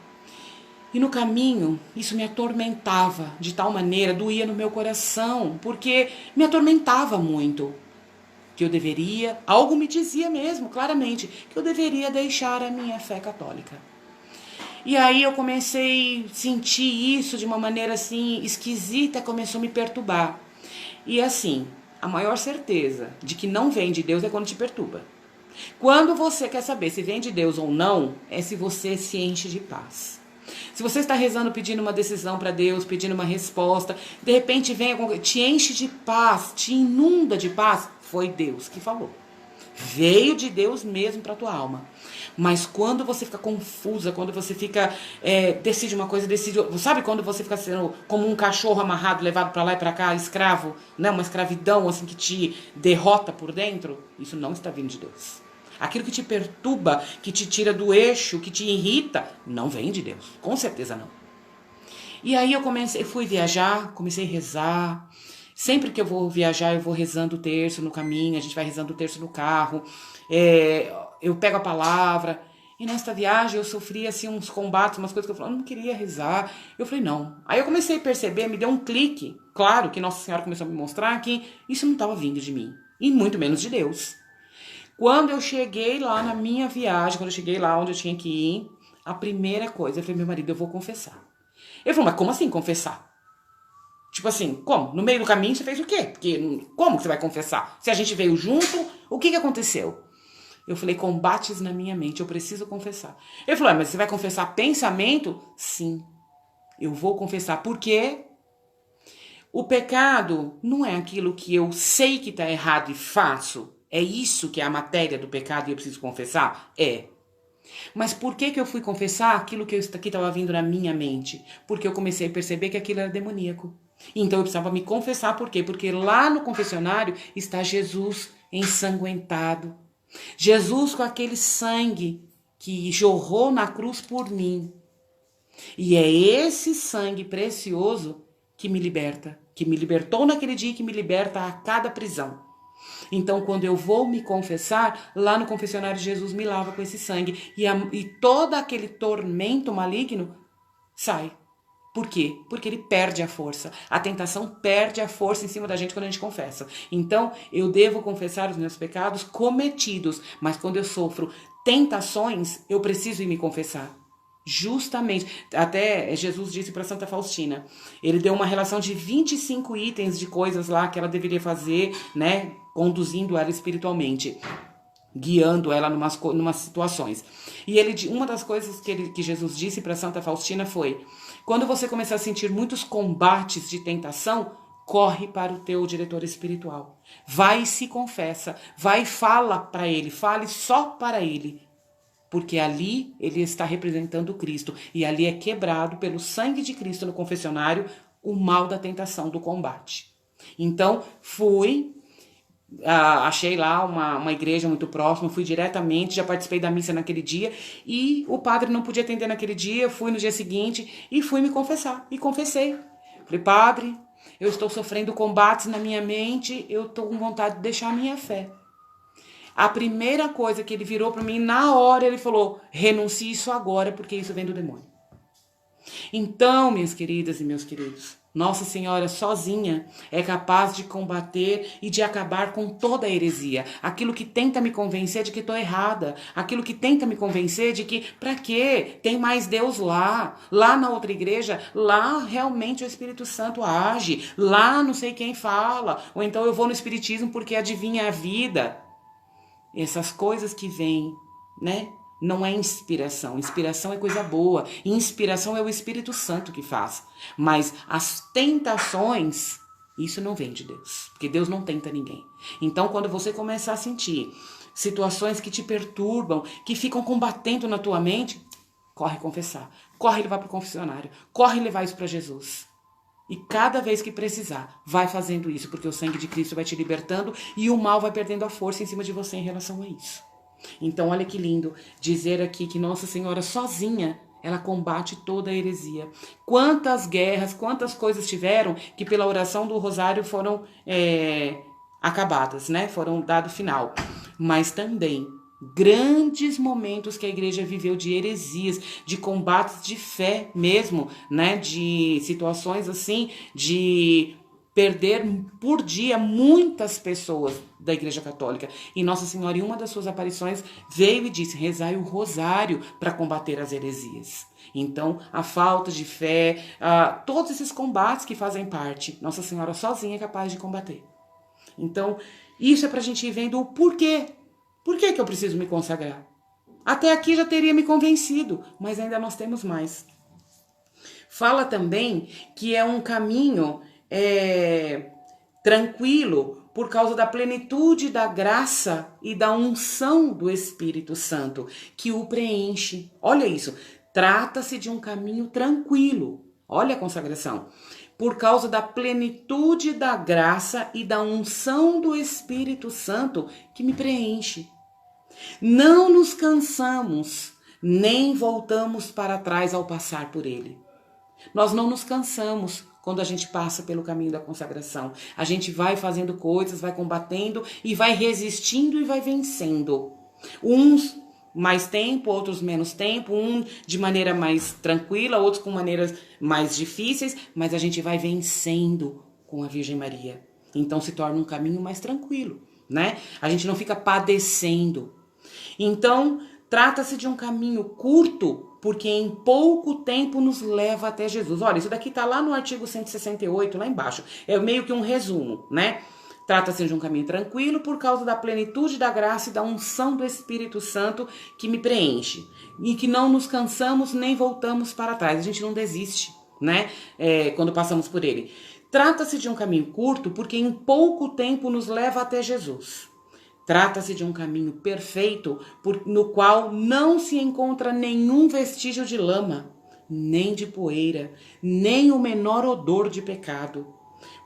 E no caminho, isso me atormentava de tal maneira, doía no meu coração, porque me atormentava muito. Que eu deveria, algo me dizia mesmo, claramente, que eu deveria deixar a minha fé católica. E aí eu comecei a sentir isso de uma maneira assim, esquisita, começou a me perturbar. E assim, a maior certeza de que não vem de Deus é quando te perturba. Quando você quer saber se vem de Deus ou não, é se você se enche de paz. Se você está rezando, pedindo uma decisão para Deus, pedindo uma resposta, de repente vem, te enche de paz, te inunda de paz, foi Deus que falou. Veio de Deus mesmo para tua alma. Mas quando você fica confusa, quando você fica, decide uma coisa, decide outra. Sabe quando você fica sendo como um cachorro amarrado, levado para lá e para cá, escravo, né? Uma escravidão assim que te derrota por dentro? Isso não está vindo de Deus. Aquilo que te perturba, que te tira do eixo, que te irrita, não vem de Deus. Com certeza não. E aí fui viajar, comecei a rezar. Sempre que eu vou viajar, eu vou rezando o terço no caminho, a gente vai rezando o terço no carro. Eu pego a palavra. E nesta viagem eu sofri assim uns combates, umas coisas que eu falei, eu não queria rezar. Eu falei, não. Aí eu comecei a perceber, me deu um clique. Claro que Nossa Senhora começou a me mostrar que isso não estava vindo de mim. E muito menos de Deus. Quando eu cheguei lá na minha viagem, quando eu cheguei lá onde eu tinha que ir, a primeira coisa, eu falei, meu marido, eu vou confessar. Ele falou, mas como assim confessar? Tipo assim, como? No meio do caminho você fez o quê? Porque, como que você vai confessar? Se a gente veio junto, o que aconteceu? Eu falei, combates na minha mente, eu preciso confessar. Ele falou, mas você vai confessar pensamento? Sim, eu vou confessar. Por quê? O pecado não é aquilo que eu sei que está errado e faço. É isso que é a matéria do pecado e eu preciso confessar? É. Mas por que eu fui confessar aquilo que estava vindo na minha mente? Porque eu comecei a perceber que aquilo era demoníaco. Então eu precisava me confessar, por quê? Porque lá no confessionário está Jesus ensanguentado. Jesus com aquele sangue que jorrou na cruz por mim. E é esse sangue precioso que me liberta, que me libertou naquele dia e que me liberta a cada prisão. Então, quando eu vou me confessar, lá no confessionário Jesus me lava com esse sangue e todo aquele tormento maligno sai. Por quê? Porque ele perde a força. A tentação perde a força em cima da gente quando a gente confessa. Então, eu devo confessar os meus pecados cometidos, mas quando eu sofro tentações, eu preciso ir me confessar. Justamente, até Jesus disse para Santa Faustina, ele deu uma relação de 25 itens de coisas lá que ela deveria fazer, né, conduzindo ela espiritualmente, guiando ela numas situações. E uma das coisas que Jesus disse para Santa Faustina foi, quando você começar a sentir muitos combates de tentação, corre para o teu diretor espiritual. Vai e se confessa, vai e fala para ele, fale só para ele. Porque ali ele está representando Cristo. E ali é quebrado pelo sangue de Cristo no confessionário o mal da tentação, do combate. Então, achei lá uma igreja muito próxima, fui diretamente, já participei da missa naquele dia. E o padre não podia atender naquele dia, fui no dia seguinte e fui me confessar. E confessei. Falei, padre, eu estou sofrendo combates na minha mente, eu estou com vontade de deixar a minha fé. A primeira coisa que ele virou para mim, na hora ele falou, renuncie isso agora, porque isso vem do demônio. Então, minhas queridas e meus queridos, Nossa Senhora sozinha é capaz de combater e de acabar com toda a heresia. Aquilo que tenta me convencer de que estou errada. Aquilo que tenta me convencer de que, para quê? Tem mais Deus lá. Lá na outra igreja, lá realmente o Espírito Santo age. Lá não sei quem fala. Ou então eu vou no Espiritismo porque adivinha a vida. essas coisas que vêm, né? Não é inspiração. Inspiração é coisa boa. Inspiração é o Espírito Santo que faz. Mas as tentações, isso não vem de Deus. Porque Deus não tenta ninguém. Então, quando você começar a sentir situações que te perturbam, que ficam combatendo na tua mente, corre confessar. Corre levar para o confessionário. Corre levar isso para Jesus. E cada vez que precisar, vai fazendo isso. Porque o sangue de Cristo vai te libertando e o mal vai perdendo a força em cima de você em relação a isso. Então, olha que lindo dizer aqui que Nossa Senhora sozinha, ela combate toda a heresia. Quantas guerras, quantas coisas tiveram que pela oração do rosário foram acabadas, né? Foram dado final. Mas também grandes momentos que a igreja viveu de heresias, de combates de fé mesmo, né? De situações assim, de perder por dia muitas pessoas da Igreja Católica. E Nossa Senhora, em uma das suas aparições, veio e disse, rezai o rosário para combater as heresias. Então, a falta de fé, todos esses combates que fazem parte, Nossa Senhora sozinha é capaz de combater. Então, isso é para a gente ir vendo o porquê. Por que eu preciso me consagrar? Até aqui já teria me convencido, mas ainda nós temos mais. Fala também que é um caminho tranquilo por causa da plenitude da graça e da unção do Espírito Santo que o preenche. Olha isso, trata-se de um caminho tranquilo. Olha a consagração. Por causa da plenitude da graça e da unção do Espírito Santo que me preenche. Não nos cansamos, nem voltamos para trás ao passar por ele. Nós não nos cansamos quando a gente passa pelo caminho da consagração. A gente vai fazendo coisas, vai combatendo e vai resistindo e vai vencendo. Uns mais tempo, outros menos tempo, de maneira mais tranquila, outros com maneiras mais difíceis, mas a gente vai vencendo com a Virgem Maria. Então se torna um caminho mais tranquilo, né? A gente não fica padecendo. Então, trata-se de um caminho curto, porque em pouco tempo nos leva até Jesus. Olha, isso daqui tá lá no artigo 168, lá embaixo. É meio que um resumo, né? Trata-se de um caminho tranquilo por causa da plenitude da graça e da unção do Espírito Santo que me preenche. E que não nos cansamos nem voltamos para trás. A gente não desiste, né? Quando passamos por ele. Trata-se de um caminho curto porque em pouco tempo nos leva até Jesus. Trata-se de um caminho perfeito no qual não se encontra nenhum vestígio de lama, nem de poeira, nem o menor odor de pecado.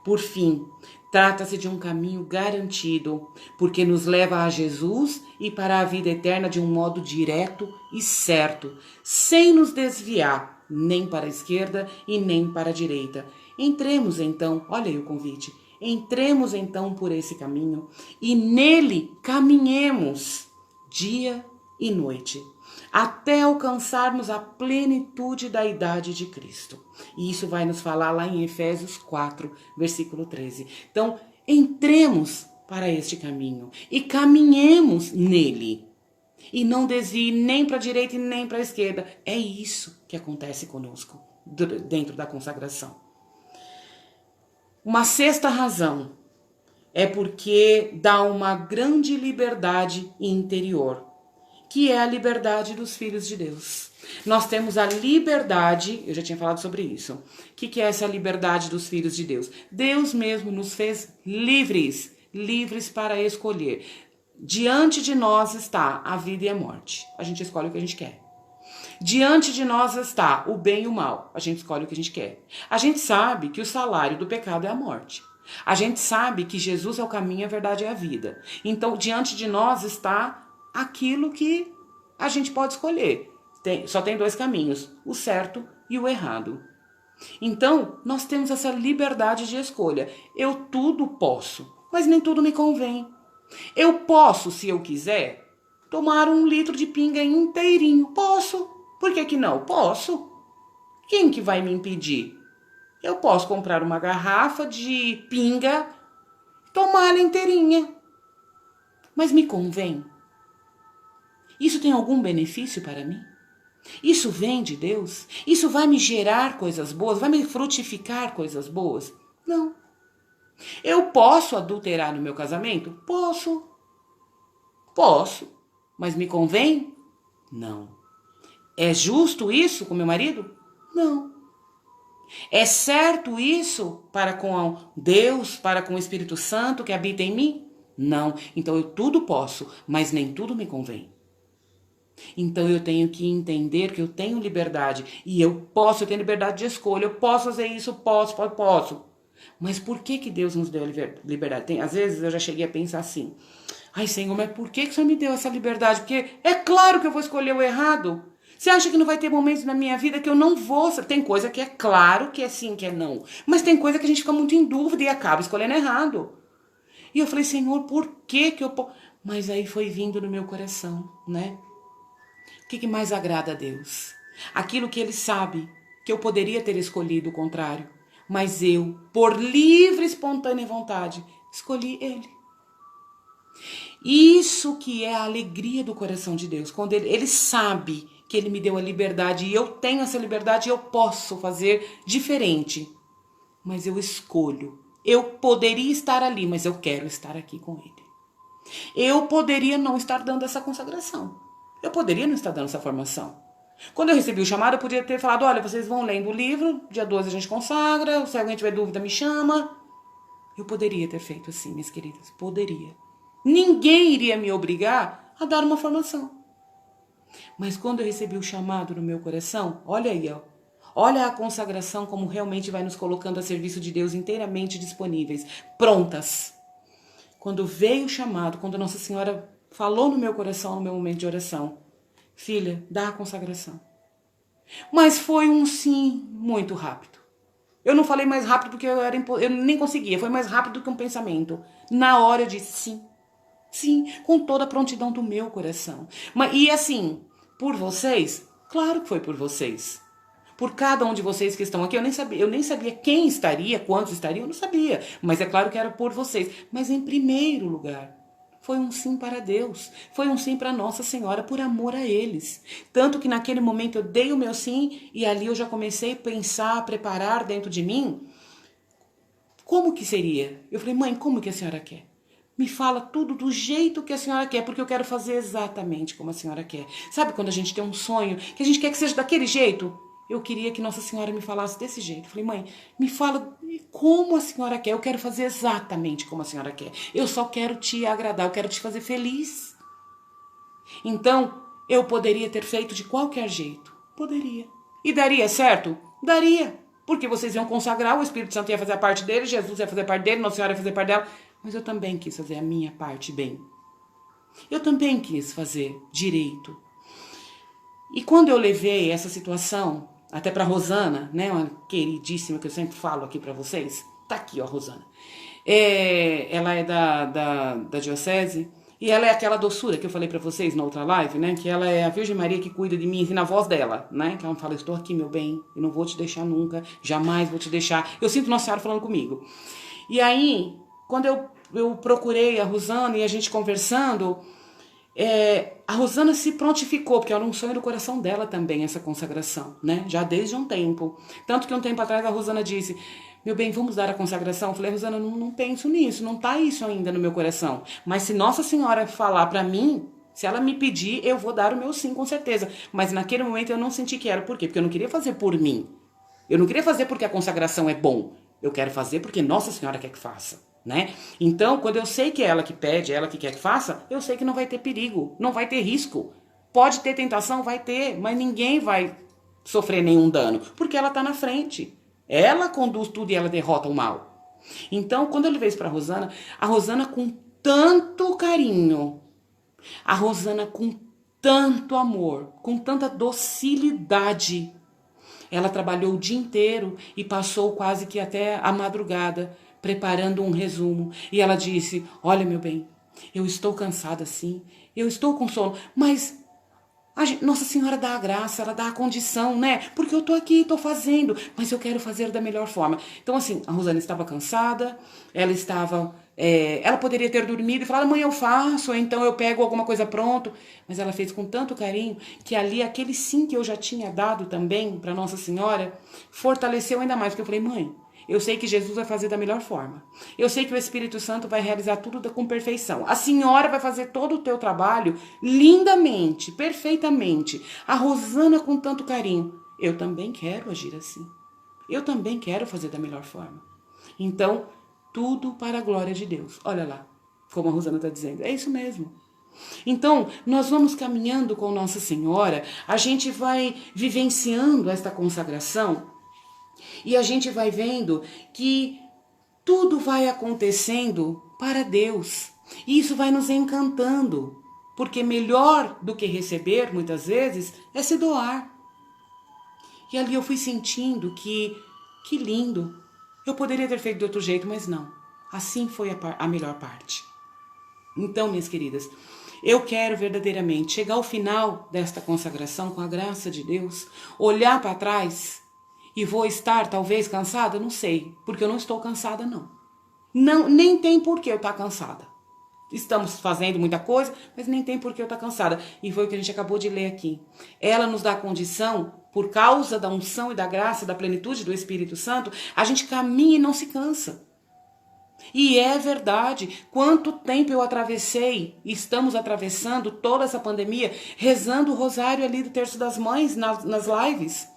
Por fim, trata-se de um caminho garantido, porque nos leva a Jesus e para a vida eterna de um modo direto e certo, sem nos desviar nem para a esquerda e nem para a direita. Entremos então, olha aí o convite, entremos então por esse caminho e nele caminhemos dia e noite, até alcançarmos a plenitude da idade de Cristo. E isso vai nos falar lá em Efésios 4, versículo 13. Então, entremos para este caminho e caminhemos nele. E não desvie nem para a direita e nem para a esquerda. É isso que acontece conosco dentro da consagração. Uma sexta razão é porque dá uma grande liberdade interior, que é a liberdade dos filhos de Deus. Nós temos a liberdade, eu já tinha falado sobre isso. O que é essa liberdade dos filhos de Deus? Deus mesmo nos fez livres para escolher. Diante de nós está a vida e a morte. A gente escolhe o que a gente quer. Diante de nós está o bem e o mal. A gente escolhe o que a gente quer. A gente sabe que o salário do pecado é a morte. A gente sabe que Jesus é o caminho, a verdade e a vida. Então, diante de nós está aquilo que a gente pode escolher. Só tem dois caminhos, o certo e o errado. Então, nós temos essa liberdade de escolha. Eu tudo posso, mas nem tudo me convém. Eu posso, se eu quiser, tomar 1 litro de pinga inteirinho. Posso. Por que não? Posso. Quem que vai me impedir? Eu posso comprar uma garrafa de pinga, tomar ela inteirinha. Mas me convém? Isso tem algum benefício para mim? Isso vem de Deus? Isso vai me gerar coisas boas? Vai me frutificar coisas boas? Não. Eu posso adulterar no meu casamento? Posso. Posso, mas me convém? Não. É justo isso com meu marido? Não. É certo isso para com Deus, para com o Espírito Santo que habita em mim? Não. Então eu tudo posso, mas nem tudo me convém. Então eu tenho que entender que eu tenho liberdade. E eu tenho liberdade de escolha. Eu posso fazer isso, posso. Mas por que Deus nos deu a liberdade? Às vezes eu já cheguei a pensar assim. Ai, Senhor, mas por que o Senhor me deu essa liberdade? Porque é claro que eu vou escolher o errado. Você acha que não vai ter momentos na minha vida que eu não vou? Tem coisa que é claro que é sim, que é não. Mas tem coisa que a gente fica muito em dúvida e acaba escolhendo errado. E eu falei, Senhor, por que eu... Mas aí foi vindo no meu coração, né? O que mais agrada a Deus? Aquilo que Ele sabe que eu poderia ter escolhido o contrário. Mas eu, por livre e espontânea vontade, escolhi Ele. Isso que é a alegria do coração de Deus. Quando Ele sabe que Ele me deu a liberdade e eu tenho essa liberdade e eu posso fazer diferente. Mas eu escolho. Eu poderia estar ali, mas eu quero estar aqui com Ele. Eu poderia não estar dando essa consagração. Eu poderia não estar dando essa formação. Quando eu recebi o chamado, eu podia ter falado, olha, vocês vão lendo o livro, dia 12 a gente consagra, se alguém tiver dúvida me chama. Eu poderia ter feito assim, minhas queridas, poderia. Ninguém iria me obrigar a dar uma formação. Mas quando eu recebi o chamado no meu coração, olha aí, ó. Olha a consagração como realmente vai nos colocando a serviço de Deus inteiramente disponíveis, prontas. Quando veio o chamado, quando Nossa Senhora falou no meu coração no meu momento de oração, filha, dá a consagração. Mas foi um sim muito rápido. Eu não falei mais rápido porque eu nem conseguia, foi mais rápido que um pensamento. Na hora eu disse sim. Sim, com toda a prontidão do meu coração. E assim, por vocês? Claro que foi por vocês. Por cada um de vocês que estão aqui, eu nem sabia quem estaria, quantos estariam, eu não sabia. Mas é claro que era por vocês. Mas em primeiro lugar, foi um sim para Deus. Foi um sim para Nossa Senhora, por amor a eles. Tanto que naquele momento eu dei o meu sim e ali eu já comecei a pensar, a preparar dentro de mim. Como que seria? Eu falei, mãe, como que a senhora quer? Me fala tudo do jeito que a senhora quer, porque eu quero fazer exatamente como a senhora quer. Sabe quando a gente tem um sonho, que a gente quer que seja daquele jeito? Eu queria que Nossa Senhora me falasse desse jeito. Eu falei, mãe, me fala como a senhora quer. Eu quero fazer exatamente como a senhora quer. Eu só quero te agradar, eu quero te fazer feliz. Então, eu poderia ter feito de qualquer jeito. Poderia. E daria certo? Daria. Porque vocês iam consagrar, o Espírito Santo ia fazer a parte dele, Jesus ia fazer a parte dele, Nossa Senhora ia fazer a parte dela. Mas eu também quis fazer a minha parte bem. Eu também quis fazer direito. E quando eu levei essa situação, até para Rosana, né, uma queridíssima que eu sempre falo aqui para vocês, tá aqui, ó, Rosana. Ela é da diocese e ela é aquela doçura que eu falei para vocês na outra live, né, que ela é a Virgem Maria que cuida de mim, assim, na voz dela, né, que ela fala, estou aqui, meu bem, eu não vou te deixar nunca, jamais vou te deixar. Eu sinto Nossa Senhora falando comigo. E aí, quando eu procurei a Rosana e a gente conversando, a Rosana se prontificou, porque era um sonho do coração dela também, essa consagração, né? Já desde um tempo. Tanto que um tempo atrás a Rosana disse, meu bem, vamos dar a consagração? Eu falei, Rosana, não penso nisso, não tá isso ainda no meu coração. Mas se Nossa Senhora falar pra mim, se ela me pedir, eu vou dar o meu sim, com certeza. Mas naquele momento eu não senti que era. Por quê? Porque eu não queria fazer por mim. Eu não queria fazer porque a consagração é bom. Eu quero fazer porque Nossa Senhora quer que faça. Né? Então, quando eu sei que é ela que pede, é ela que quer que faça, eu sei que não vai ter perigo, não vai ter risco. Pode ter tentação, vai ter, mas ninguém vai sofrer nenhum dano, porque ela está na frente. Ela conduz tudo e ela derrota o mal. Então, quando eu levei isso para a Rosana com tanto carinho, a Rosana com tanto amor, com tanta docilidade, ela trabalhou o dia inteiro e passou quase que até a madrugada preparando um resumo. E ela disse, olha, meu bem, eu estou cansada sim, eu estou com sono, mas Nossa Senhora dá a graça, ela dá a condição, né? Porque eu tô aqui, tô fazendo, mas eu quero fazer da melhor forma. Então, assim, a Rosana estava cansada, ela poderia ter dormido e falado, amanhã eu faço, ou então eu pego alguma coisa pronto, mas ela fez com tanto carinho que ali, aquele sim que eu já tinha dado também para Nossa Senhora, fortaleceu ainda mais, porque eu falei, mãe, Eu sei que Jesus vai fazer da melhor forma. Eu sei que o Espírito Santo vai realizar tudo com perfeição. A senhora vai fazer todo o teu trabalho lindamente, perfeitamente. A Rosana com tanto carinho. Eu também quero agir assim. Eu também quero fazer da melhor forma. Então, tudo para a glória de Deus. Olha lá, como a Rosana está dizendo. É isso mesmo. Então, nós vamos caminhando com Nossa Senhora, a gente vai vivenciando esta consagração e a gente vai vendo que tudo vai acontecendo para Deus. E isso vai nos encantando, porque melhor do que receber, muitas vezes, é se doar. E ali eu fui sentindo que lindo. Eu poderia ter feito de outro jeito, mas não. Assim foi a melhor parte. Então, minhas queridas, eu quero verdadeiramente chegar ao final desta consagração com a graça de Deus, olhar para trás e vou estar talvez cansada? Não sei, porque eu não estou cansada não. Nem tem por que eu estar cansada. Estamos fazendo muita coisa, mas nem tem por que eu estar cansada. E foi o que a gente acabou de ler aqui. Ela nos dá a condição, por causa da unção e da graça, da plenitude do Espírito Santo, a gente caminha e não se cansa. E é verdade, quanto tempo eu atravessei, estamos atravessando toda essa pandemia, rezando o rosário ali do Terço das Mães nas lives.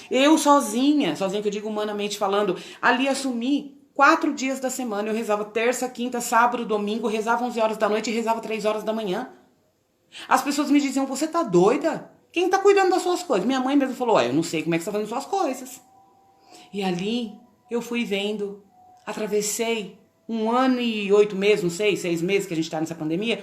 Eu sozinha que eu digo humanamente falando, ali assumi 4 dias da semana, eu rezava terça, quinta, sábado, domingo, rezava 11 horas da noite e rezava 3 horas da manhã. As pessoas me diziam, você tá doida? Quem tá cuidando das suas coisas? Minha mãe mesmo falou, eu não sei como é que você tá fazendo suas coisas. E ali eu fui vendo, atravessei 1 ano e 8 meses, não sei, 6 meses que a gente tá nessa pandemia.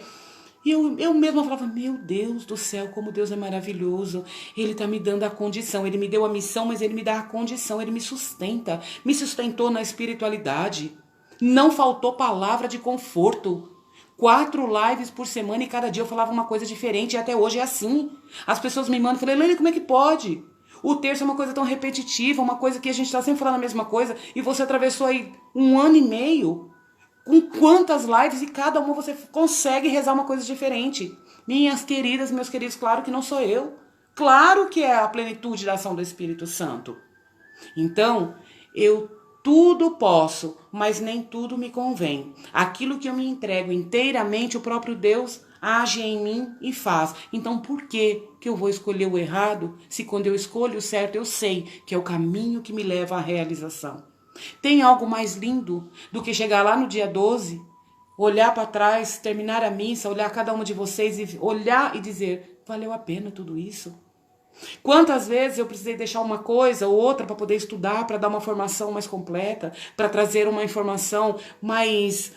E eu mesma falava, meu Deus do céu, como Deus é maravilhoso. Ele tá me dando a condição, ele me deu a missão, mas ele me dá a condição, ele me sustenta. Me sustentou na espiritualidade. Não faltou palavra de conforto. 4 lives por semana e cada dia eu falava uma coisa diferente e até hoje é assim. As pessoas me mandam e falam, Elaine, como é que pode? O terço é uma coisa tão repetitiva, uma coisa que a gente tá sempre falando a mesma coisa e você atravessou aí 1 ano e meio com quantas lives e cada uma você consegue rezar uma coisa diferente. Minhas queridas, meus queridos, claro que não sou eu. Claro que é a plenitude da ação do Espírito Santo. Então, eu tudo posso, mas nem tudo me convém. Aquilo que eu me entrego inteiramente, o próprio Deus age em mim e faz. Então, por que eu vou escolher o errado, se quando eu escolho o certo, eu sei que é o caminho que me leva à realização? Tem algo mais lindo do que chegar lá no dia 12, olhar para trás, terminar a missa, olhar cada uma de vocês e olhar e dizer, valeu a pena tudo isso? Quantas vezes eu precisei deixar uma coisa ou outra para poder estudar, para dar uma formação mais completa, para trazer uma informação mais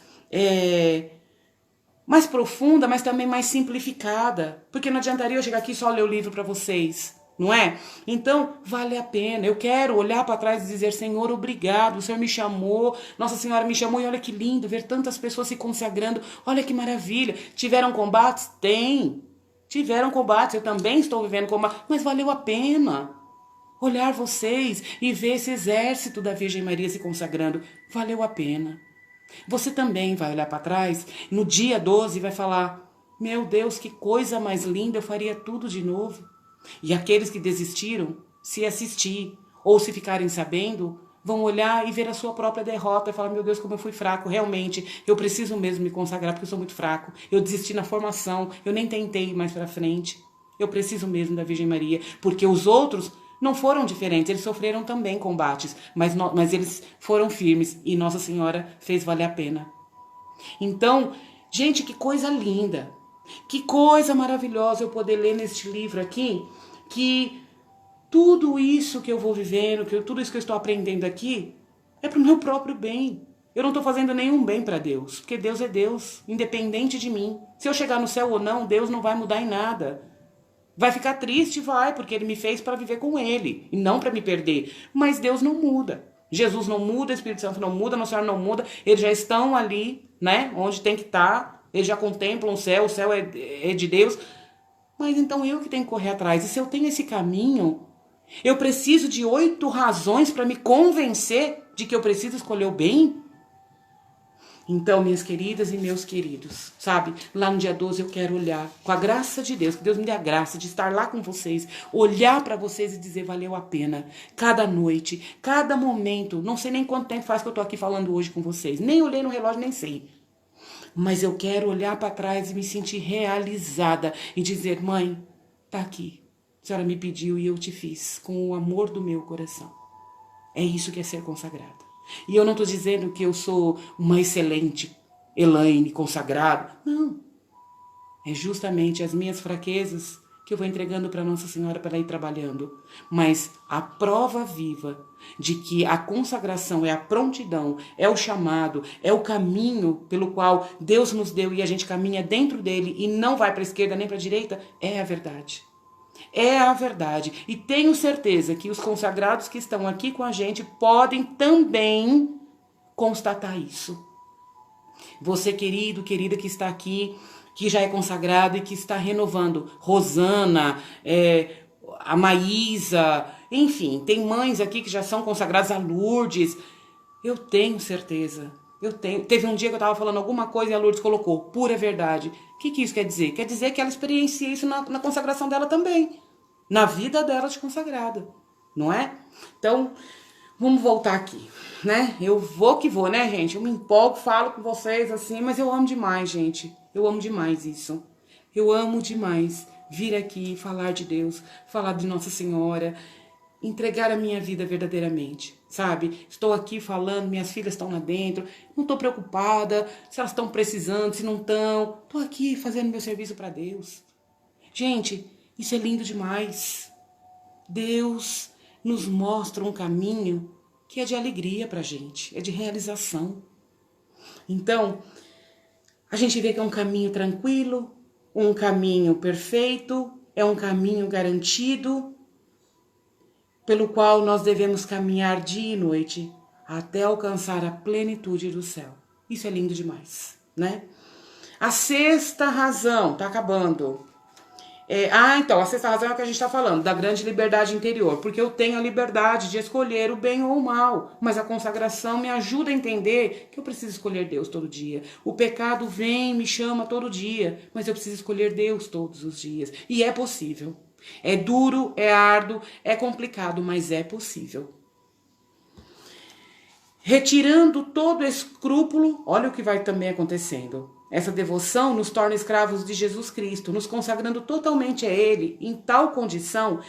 profunda, mas também mais simplificada. Porque não adiantaria eu chegar aqui e só ler o livro para vocês, não é? Então, vale a pena. Eu quero olhar para trás e dizer, Senhor, obrigado, o Senhor me chamou, Nossa Senhora me chamou, e olha que lindo ver tantas pessoas se consagrando, olha que maravilha. Tiveram combates? Tem. Tiveram combates, eu também estou vivendo combate, mas valeu a pena. Olhar vocês e ver esse exército da Virgem Maria se consagrando, valeu a pena. Você também vai olhar para trás, no dia 12 vai falar, meu Deus, que coisa mais linda, eu faria tudo de novo. E aqueles que desistiram, se assistir ou se ficarem sabendo, vão olhar e ver a sua própria derrota e falar, meu Deus, como eu fui fraco, realmente, eu preciso mesmo me consagrar porque eu sou muito fraco. Eu desisti na formação, eu nem tentei ir mais para frente. Eu preciso mesmo da Virgem Maria, porque os outros não foram diferentes, eles sofreram também combates, mas eles foram firmes e Nossa Senhora fez valer a pena. Então, gente, que coisa linda, que coisa maravilhosa eu poder ler neste livro aqui, que tudo isso que eu vou vivendo, tudo isso que eu estou aprendendo aqui, é para o meu próprio bem. Eu não estou fazendo nenhum bem para Deus, porque Deus é Deus, independente de mim. Se eu chegar no céu ou não, Deus não vai mudar em nada. Vai ficar triste? Vai, porque Ele me fez para viver com Ele, e não para me perder. Mas Deus não muda. Jesus não muda, o Espírito Santo não muda, Nossa Senhora não muda. Eles já estão ali, né, onde tem que estar. Eles já contemplam o céu é de Deus. Mas então eu que tenho que correr atrás. E se eu tenho esse caminho, eu preciso de 8 razões para me convencer de que eu preciso escolher o bem? Então, minhas queridas e meus queridos, sabe? Lá no dia 12 eu quero olhar, com a graça de Deus, que Deus me dê a graça de estar lá com vocês, olhar para vocês e dizer, valeu a pena. Cada noite, cada momento, não sei nem quanto tempo faz que eu tô aqui falando hoje com vocês. Nem olhei no relógio, nem sei. Mas eu quero olhar para trás e me sentir realizada e dizer, mãe, tá aqui. A senhora me pediu e eu te fiz, com o amor do meu coração. É isso que é ser consagrada. E eu não estou dizendo que eu sou uma excelente Elaine consagrada. Não. É justamente as minhas fraquezas que eu vou entregando para Nossa Senhora para ela ir trabalhando. Mas a prova viva de que a consagração é a prontidão, é o chamado, é o caminho pelo qual Deus nos deu e a gente caminha dentro dele e não vai para a esquerda nem para a direita, é a verdade. É a verdade. E tenho certeza que os consagrados que estão aqui com a gente podem também constatar isso. Você, querido, querida que está aqui, que já é consagrado e que está renovando. Rosana, a Maísa, enfim, tem mães aqui que já são consagradas, a Lourdes. Eu tenho certeza. Teve um dia que eu estava falando alguma coisa e a Lourdes colocou, pura verdade. O que isso quer dizer? Quer dizer que ela experiencia isso na consagração dela também. Na vida dela de consagrada, não é? Então, vamos voltar aqui, né? Eu vou que vou, né, gente? Eu me empolgo, falo com vocês assim, mas eu amo demais, gente. Eu amo demais isso. Eu amo demais vir aqui falar de Deus, falar de Nossa Senhora, entregar a minha vida verdadeiramente, sabe? Estou aqui falando, minhas filhas estão lá dentro, não estou preocupada se elas estão precisando, se não estão. Estou aqui fazendo meu serviço para Deus. Gente, isso é lindo demais. Deus nos mostra um caminho que é de alegria pra gente, é de realização. Então, a gente vê que é um caminho tranquilo, um caminho perfeito, é um caminho garantido, pelo qual nós devemos caminhar dia e noite até alcançar a plenitude do céu. Isso é lindo demais, né? A sexta razão, tá acabando. Então, a sexta razão é o que a gente está falando, da grande liberdade interior, porque eu tenho a liberdade de escolher o bem ou o mal, mas a consagração me ajuda a entender que eu preciso escolher Deus todo dia. O pecado vem, me chama todo dia, mas eu preciso escolher Deus todos os dias. E é possível. É duro, é árduo, é complicado, mas é possível. Retirando todo escrúpulo, olha o que vai também acontecendo. Essa devoção nos torna escravos de Jesus Cristo, nos consagrando totalmente a Ele, em tal condição,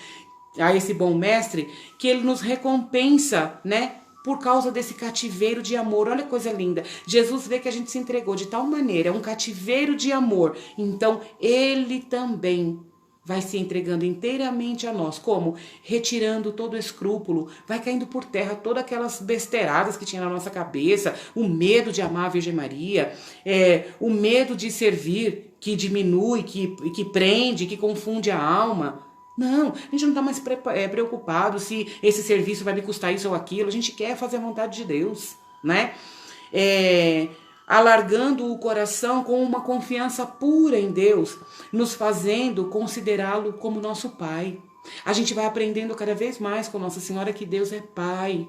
a esse bom mestre, que Ele nos recompensa, né? Por causa desse cativeiro de amor. Olha que coisa linda. Jesus vê que a gente se entregou de tal maneira, é um cativeiro de amor. Então, Ele também vai se entregando inteiramente a nós. Como? Retirando todo escrúpulo. Vai caindo por terra todas aquelas besteiradas que tinha na nossa cabeça. O medo de amar a Virgem Maria. O medo de servir, que diminui, que prende, que confunde a alma. Não, a gente não está mais preocupado se esse serviço vai me custar isso ou aquilo. A gente quer fazer a vontade de Deus, né? Alargando o coração com uma confiança pura em Deus, nos fazendo considerá-lo como nosso Pai. A gente vai aprendendo cada vez mais com Nossa Senhora que Deus é Pai.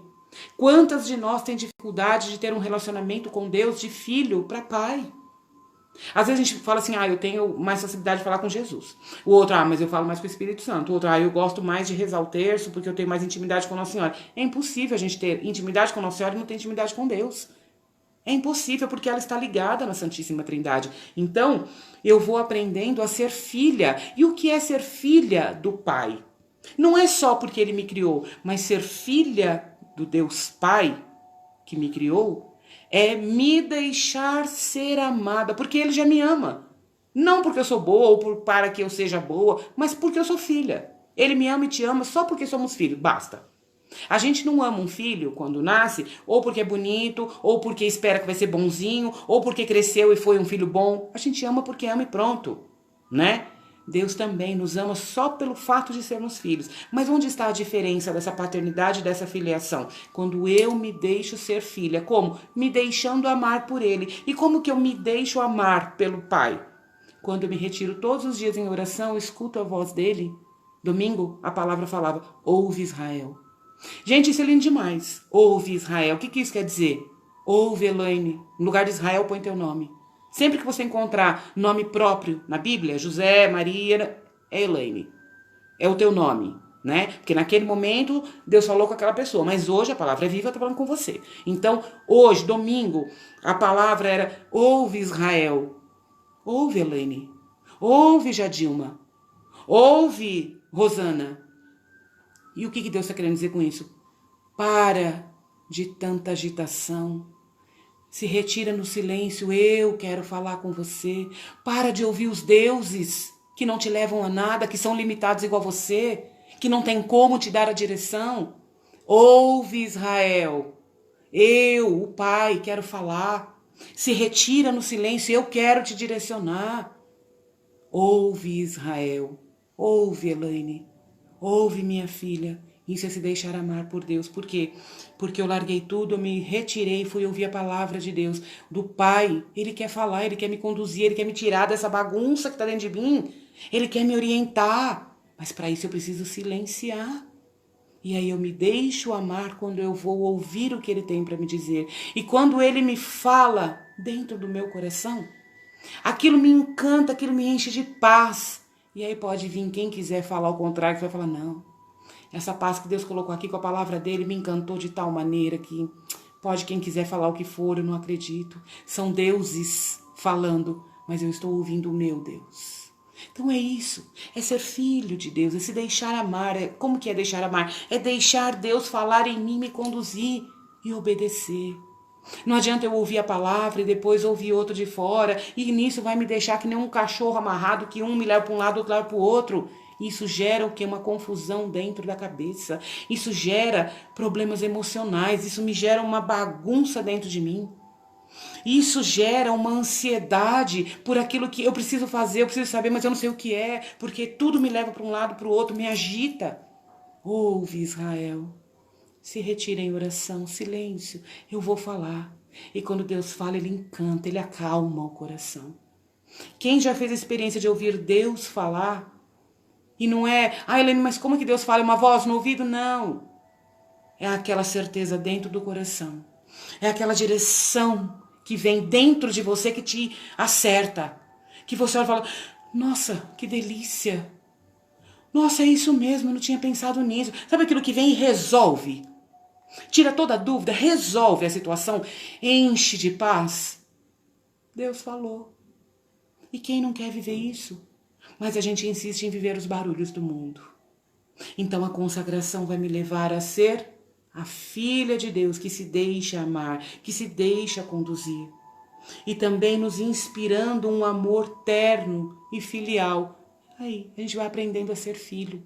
Quantas de nós têm dificuldade de ter um relacionamento com Deus de filho para pai? Às vezes a gente fala assim, eu tenho mais facilidade de falar com Jesus. O outro, mas eu falo mais com o Espírito Santo. O outro, eu gosto mais de rezar o terço porque eu tenho mais intimidade com Nossa Senhora. É impossível a gente ter intimidade com Nossa Senhora e não ter intimidade com Deus. É impossível porque ela está ligada na Santíssima Trindade. Então, eu vou aprendendo a ser filha. E o que é ser filha do Pai? Não é só porque Ele me criou, mas ser filha do Deus Pai que me criou é me deixar ser amada, porque Ele já me ama. Não porque eu sou boa ou para que eu seja boa, mas porque eu sou filha. Ele me ama e te ama só porque somos filhos, basta. A gente não ama um filho quando nasce, ou porque é bonito, ou porque espera que vai ser bonzinho, ou porque cresceu e foi um filho bom. A gente ama porque ama e pronto, né? Deus também nos ama só pelo fato de sermos filhos. Mas onde está a diferença dessa paternidade, dessa filiação? Quando eu me deixo ser filha. Como? Me deixando amar por Ele. E como que eu me deixo amar pelo Pai? Quando eu me retiro todos os dias em oração, escuto a voz dEle. Domingo, a palavra falava, ouve Israel. Gente, isso é lindo demais. Ouve Israel. O que isso quer dizer? Ouve, Elaine. No lugar de Israel, põe teu nome. Sempre que você encontrar nome próprio na Bíblia, José, Maria, é Elaine. É o teu nome, né? Porque naquele momento Deus falou com aquela pessoa, mas hoje a palavra é viva, eu tô falando com você. Então, hoje, domingo, a palavra era: ouve, Israel. Ouve, Elaine. Ouve, Jadilma. Ouve, Rosana. E o que Deus está querendo dizer com isso? Para de tanta agitação. Se retira no silêncio, eu quero falar com você. Para de ouvir os deuses que não te levam a nada, que são limitados igual a você, que não tem como te dar a direção. Ouve, Israel. Eu, o Pai, quero falar. Se retira no silêncio, eu quero te direcionar. Ouve, Israel. Ouve, Elaine. Ouve, minha filha. Isso é se deixar amar por Deus. Por quê? Porque eu larguei tudo, eu me retirei e fui ouvir a palavra de Deus, do Pai. Ele quer falar, Ele quer me conduzir, Ele quer me tirar dessa bagunça que está dentro de mim. Ele quer me orientar. Mas para isso eu preciso silenciar. E aí eu me deixo amar quando eu vou ouvir o que Ele tem para me dizer. E quando Ele me fala dentro do meu coração, aquilo me encanta, aquilo me enche de paz. E aí pode vir quem quiser falar o contrário, que vai falar: não. Essa paz que Deus colocou aqui com a palavra dele me encantou de tal maneira que pode quem quiser falar o que for, eu não acredito. São deuses falando, mas eu estou ouvindo o meu Deus. Então é isso, é ser filho de Deus, é se deixar amar. Como que é deixar amar? É deixar Deus falar em mim, me conduzir e obedecer. Não adianta eu ouvir a palavra e depois ouvir outro de fora, e nisso vai me deixar que nem um cachorro amarrado, que um me leva para um lado, outro leva para o outro. Isso gera o quê? Uma confusão dentro da cabeça. Isso gera problemas emocionais. Isso me gera uma bagunça dentro de mim. Isso gera uma ansiedade por aquilo que eu preciso fazer, eu preciso saber, mas eu não sei o que é, porque tudo me leva para um lado, para o outro, me agita. Ouve, Israel. Se retira em oração, silêncio. Eu vou falar. E quando Deus fala, Ele encanta, Ele acalma o coração. Quem já fez a experiência de ouvir Deus falar? E não é: Helene, mas como que Deus fala? É uma voz no ouvido? Não. É aquela certeza dentro do coração. É aquela direção que vem dentro de você que te acerta. Que você olha e fala: nossa, que delícia. Nossa, é isso mesmo, eu não tinha pensado nisso. Sabe aquilo que vem e resolve? Tira toda a dúvida, resolve a situação, enche de paz. Deus falou. E quem não quer viver isso? Mas a gente insiste em viver os barulhos do mundo. Então a consagração vai me levar a ser a filha de Deus que se deixa amar, que se deixa conduzir. E também nos inspirando um amor terno e filial. Aí a gente vai aprendendo a ser filho.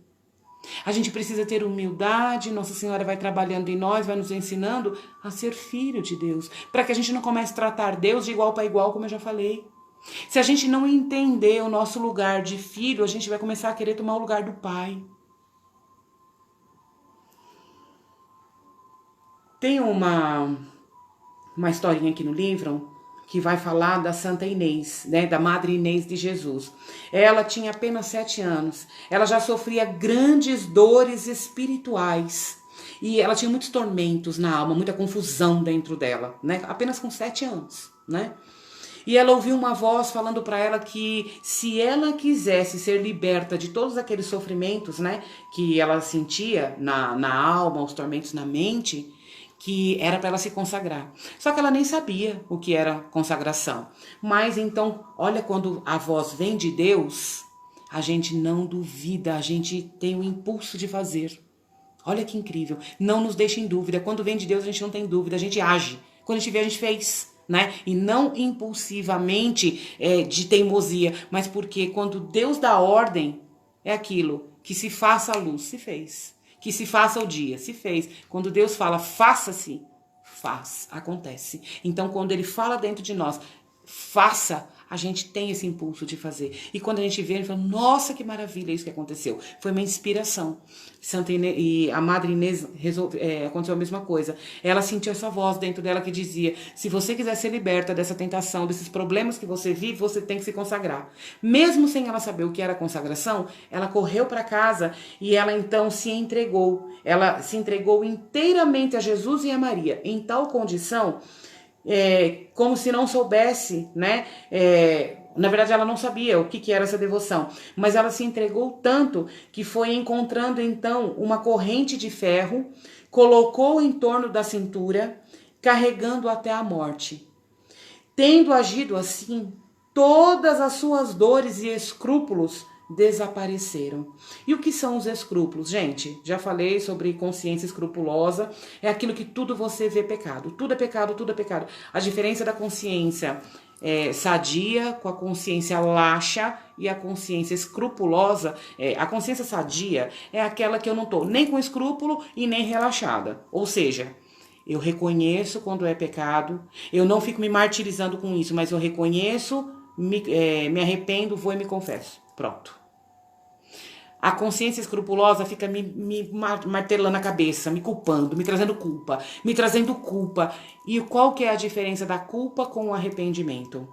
A gente precisa ter humildade, Nossa Senhora vai trabalhando em nós, vai nos ensinando a ser filho de Deus. Para que a gente não comece a tratar Deus de igual para igual, como eu já falei. Se a gente não entender o nosso lugar de filho, a gente vai começar a querer tomar o lugar do pai. Tem uma historinha aqui no livro que vai falar da Santa Inês, né, da Madre Inês de Jesus. Ela tinha apenas 7 anos. Ela já sofria grandes dores espirituais. E ela tinha muitos tormentos na alma, muita confusão dentro dela, né? Apenas com 7 anos, né? E ela ouviu uma voz falando para ela que se ela quisesse ser liberta de todos aqueles sofrimentos, né, que ela sentia na alma, os tormentos na mente, que era para ela se consagrar. Só que ela nem sabia o que era consagração. Mas então, olha, quando a voz vem de Deus, a gente não duvida, a gente tem o impulso de fazer. Olha que incrível, não nos deixa em dúvida. Quando vem de Deus, a gente não tem dúvida, a gente age. Quando a gente vê, a gente fez. Né? E não impulsivamente de teimosia, mas porque quando Deus dá ordem, é aquilo, que se faça a luz, se fez. Que se faça o dia, se fez. Quando Deus fala, faça-se, faz, acontece. Então, quando Ele fala dentro de nós, faça, a gente tem esse impulso de fazer. E quando a gente vê, a gente fala, nossa, que maravilha isso que aconteceu. Foi uma inspiração. Santa Inês, e a Madre Inês aconteceu a mesma coisa. Ela sentiu essa voz dentro dela que dizia, se você quiser ser liberta dessa tentação, desses problemas que você vive, você tem que se consagrar. Mesmo sem ela saber o que era consagração, ela correu para casa e ela então se entregou. Ela se entregou inteiramente a Jesus e a Maria, em tal condição como se não soubesse, né? Na verdade, ela não sabia o que era essa devoção, mas ela se entregou tanto que foi encontrando então uma corrente de ferro, colocou em torno da cintura, carregando até a morte. Tendo agido assim, todas as suas dores e escrúpulos desapareceram. E o que são os escrúpulos? Gente, já falei sobre consciência escrupulosa, é aquilo que tudo você vê pecado. Tudo é pecado, tudo é pecado. A diferença da consciência sadia com a consciência laxa e a consciência escrupulosa, a consciência sadia é aquela que eu não tô nem com escrúpulo e nem relaxada. Ou seja, eu reconheço quando é pecado, eu não fico me martirizando com isso, mas eu reconheço, me arrependo, vou e me confesso. Pronto. A consciência escrupulosa fica me martelando a cabeça, me culpando, me trazendo culpa, me trazendo culpa. E qual que é a diferença da culpa com o arrependimento?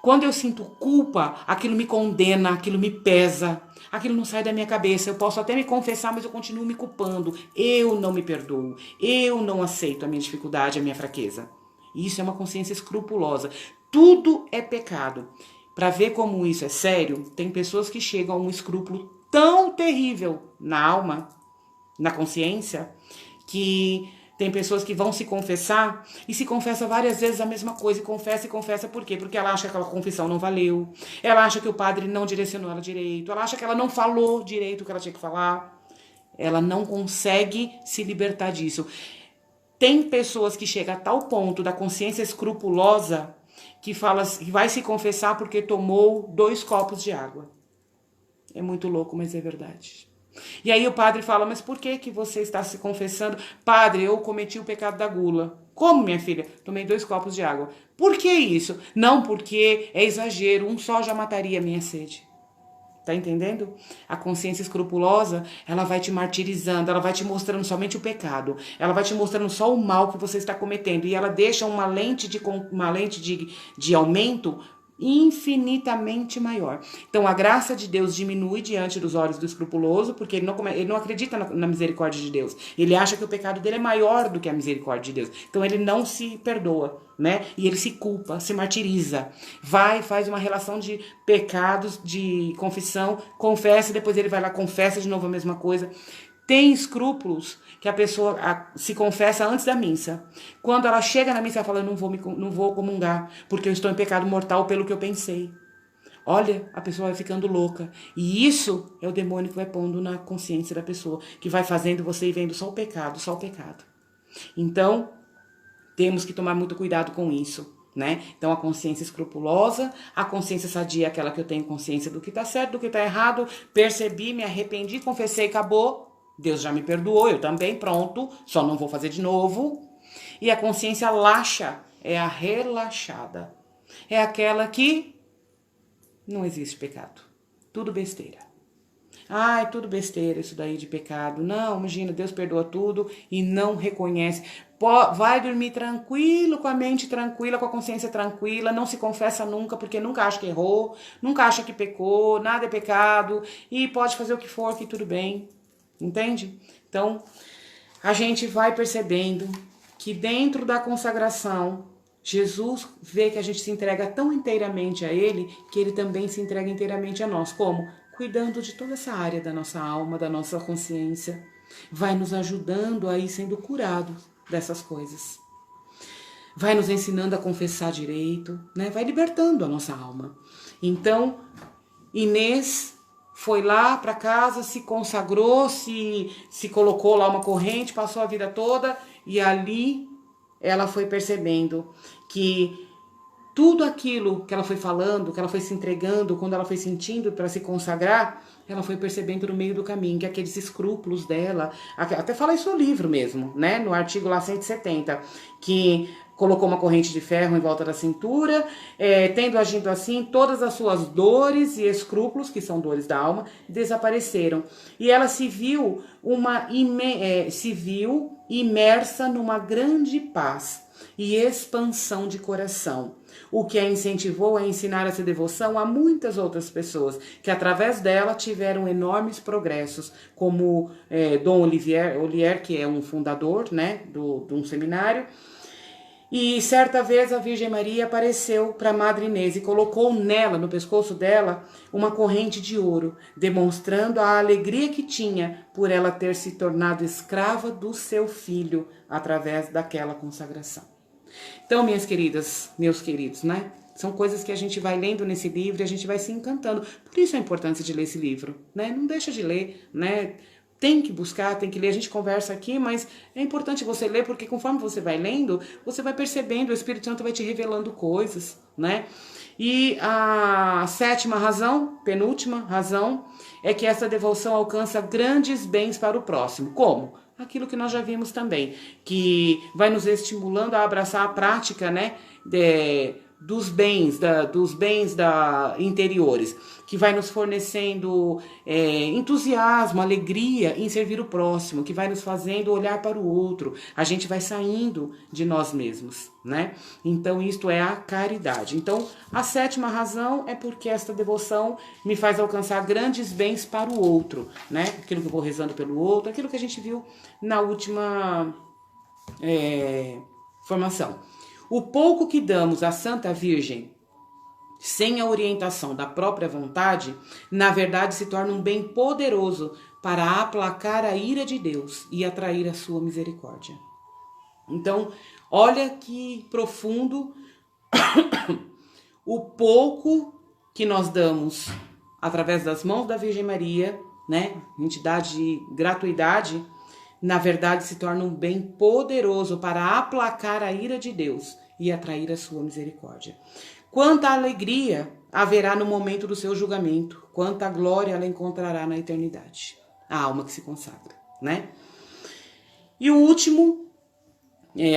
Quando eu sinto culpa, aquilo me condena, aquilo me pesa, aquilo não sai da minha cabeça. Eu posso até me confessar, mas eu continuo me culpando. Eu não me perdoo, eu não aceito a minha dificuldade, a minha fraqueza. Isso é uma consciência escrupulosa. Tudo é pecado. Para ver como isso é sério, tem pessoas que chegam a um escrúpulo tão terrível na alma, na consciência, que tem pessoas que vão se confessar e se confessa várias vezes a mesma coisa, e confessa, por quê? Porque ela acha que aquela confissão não valeu, ela acha que o padre não direcionou ela direito, ela acha que ela não falou direito o que ela tinha que falar, ela não consegue se libertar disso. Tem pessoas que chegam a tal ponto da consciência escrupulosa que vai se confessar porque tomou 2 copos de água. É muito louco, mas é verdade. E aí o padre fala, mas por que você está se confessando? Padre, eu cometi o pecado da gula. Como, minha filha? Tomei 2 copos de água. Por que isso? Não, porque é exagero, um só já mataria a minha sede. Tá entendendo? A consciência escrupulosa, ela vai te martirizando, ela vai te mostrando somente o pecado, ela vai te mostrando só o mal que você está cometendo, e ela deixa uma lente de aumento infinitamente maior. Então a graça de Deus diminui diante dos olhos do escrupuloso, porque ele não acredita na misericórdia de Deus. Ele acha que o pecado dele é maior do que a misericórdia de Deus. Então ele não se perdoa, né? E ele se culpa, se martiriza. Faz uma relação de pecados, de confissão, confessa, depois ele vai lá, confessa de novo a mesma coisa. Tem escrúpulos que a pessoa se confessa antes da missa. Quando ela chega na missa, ela fala, não vou comungar, porque eu estou em pecado mortal pelo que eu pensei. Olha, a pessoa vai ficando louca. E isso é o demônio que vai pondo na consciência da pessoa, que vai fazendo você ir vendo só o pecado, só o pecado. Então, temos que tomar muito cuidado com isso, né? Então, a consciência escrupulosa, a consciência sadia é aquela que eu tenho consciência do que está certo, do que está errado, percebi, me arrependi, confessei, acabou. Deus já me perdoou, eu também, pronto, só não vou fazer de novo. E a consciência laxa é a relaxada. É aquela que não existe pecado. Tudo besteira. Ai, tudo besteira isso daí de pecado. Não, imagina, Deus perdoa tudo e não reconhece. Vai dormir tranquilo, com a mente tranquila, com a consciência tranquila, não se confessa nunca, porque nunca acha que errou, nunca acha que pecou, nada é pecado, e pode fazer o que for, que tudo bem. Entende? Então, a gente vai percebendo que dentro da consagração, Jesus vê que a gente se entrega tão inteiramente a Ele, que Ele também se entrega inteiramente a nós. Como? Cuidando de toda essa área da nossa alma, da nossa consciência. Vai nos ajudando a ir sendo curados dessas coisas. Vai nos ensinando a confessar direito, né? Vai libertando a nossa alma. Então, Inês foi lá para casa, se consagrou, se colocou lá uma corrente, passou a vida toda, e ali ela foi percebendo que tudo aquilo que ela foi falando, que ela foi se entregando, quando ela foi sentindo para se consagrar, ela foi percebendo no meio do caminho que aqueles escrúpulos dela, até fala isso no livro mesmo, né? No artigo lá 170, que colocou uma corrente de ferro em volta da cintura, tendo agido assim, todas as suas dores e escrúpulos, que são dores da alma, desapareceram. E ela se viu imersa numa grande paz e expansão de coração, o que a incentivou a ensinar essa devoção a muitas outras pessoas, que através dela tiveram enormes progressos, como Dom Olivier, que é um fundador, né, de um seminário, E certa vez a Virgem Maria apareceu para a Madre Inês e colocou nela, no pescoço dela, uma corrente de ouro, demonstrando a alegria que tinha por ela ter se tornado escrava do seu filho através daquela consagração. Então, minhas queridas, meus queridos, né? São coisas que a gente vai lendo nesse livro e a gente vai se encantando. Por isso a importância de ler esse livro, né? Não deixa de ler, né? Tem que buscar, tem que ler. A gente conversa aqui, mas é importante você ler, porque conforme você vai lendo, você vai percebendo, o Espírito Santo vai te revelando coisas, né? E a sétima razão, penúltima razão, é que essa devoção alcança grandes bens para o próximo. Como? Aquilo que nós já vimos também, que vai nos estimulando a abraçar a prática, né? Dos bens interiores, que vai nos fornecendo entusiasmo, alegria em servir o próximo, que vai nos fazendo olhar para o outro. A gente vai saindo de nós mesmos, né? Então, isto é a caridade. Então, a sétima razão é porque esta devoção me faz alcançar grandes bens para o outro, né? Aquilo que eu vou rezando pelo outro, aquilo que a gente viu na última formação. O pouco que damos à Santa Virgem, sem a orientação da própria vontade, na verdade se torna um bem poderoso para aplacar a ira de Deus e atrair a sua misericórdia. Então, olha que profundo o pouco que nós damos através das mãos da Virgem Maria, né? Entidade de gratuidade, na verdade se torna um bem poderoso para aplacar a ira de Deus e atrair a sua misericórdia. Quanta alegria haverá no momento do seu julgamento, quanta glória ela encontrará na eternidade. A alma que se consagra, né? E o último,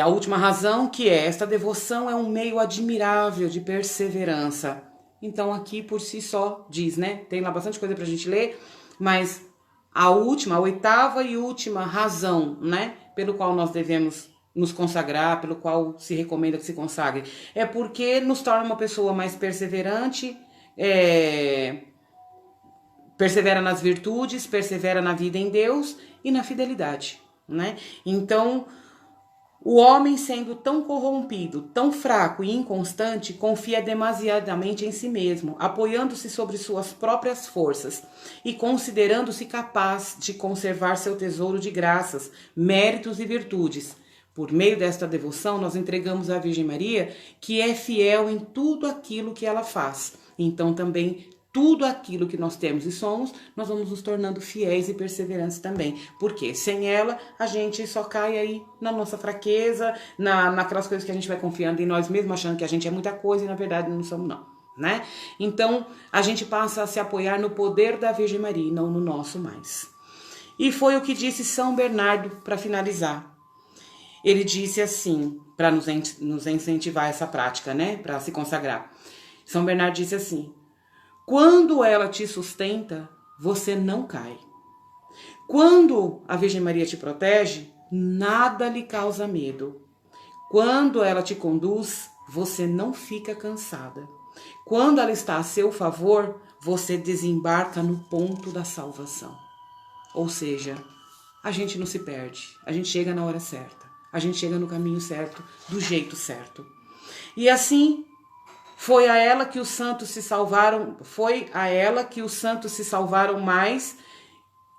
a última razão, que é esta devoção é um meio admirável de perseverança. Então aqui por si só diz, né? Tem lá bastante coisa pra gente ler, mas a oitava e última razão, né, pelo qual nós devemos nos consagrar, pelo qual se recomenda que se consagre, é porque nos torna uma pessoa mais perseverante, persevera nas virtudes, persevera na vida em Deus e na fidelidade, né? Então, o homem, sendo tão corrompido, tão fraco e inconstante, confia demasiadamente em si mesmo, apoiando-se sobre suas próprias forças e considerando-se capaz de conservar seu tesouro de graças, méritos e virtudes. Por meio desta devoção, nós entregamos à Virgem Maria, que é fiel em tudo aquilo que ela faz. Então, também, tudo aquilo que nós temos e somos, nós vamos nos tornando fiéis e perseverantes também. Porque sem ela, a gente só cai aí na nossa fraqueza, naquelas coisas que a gente vai confiando em nós mesmos, achando que a gente é muita coisa e na verdade não somos não, né? Então, a gente passa a se apoiar no poder da Virgem Maria e não no nosso mais. E foi o que disse São Bernardo para finalizar. Ele disse assim, para nos incentivar essa prática, né? Para se consagrar. São Bernardo disse assim: quando ela te sustenta, você não cai. Quando a Virgem Maria te protege, nada lhe causa medo. Quando ela te conduz, você não fica cansada. Quando ela está a seu favor, você desembarca no ponto da salvação. Ou seja, a gente não se perde, a gente chega na hora certa, a gente chega no caminho certo, do jeito certo. E assim, foi a ela que os santos se salvaram mais,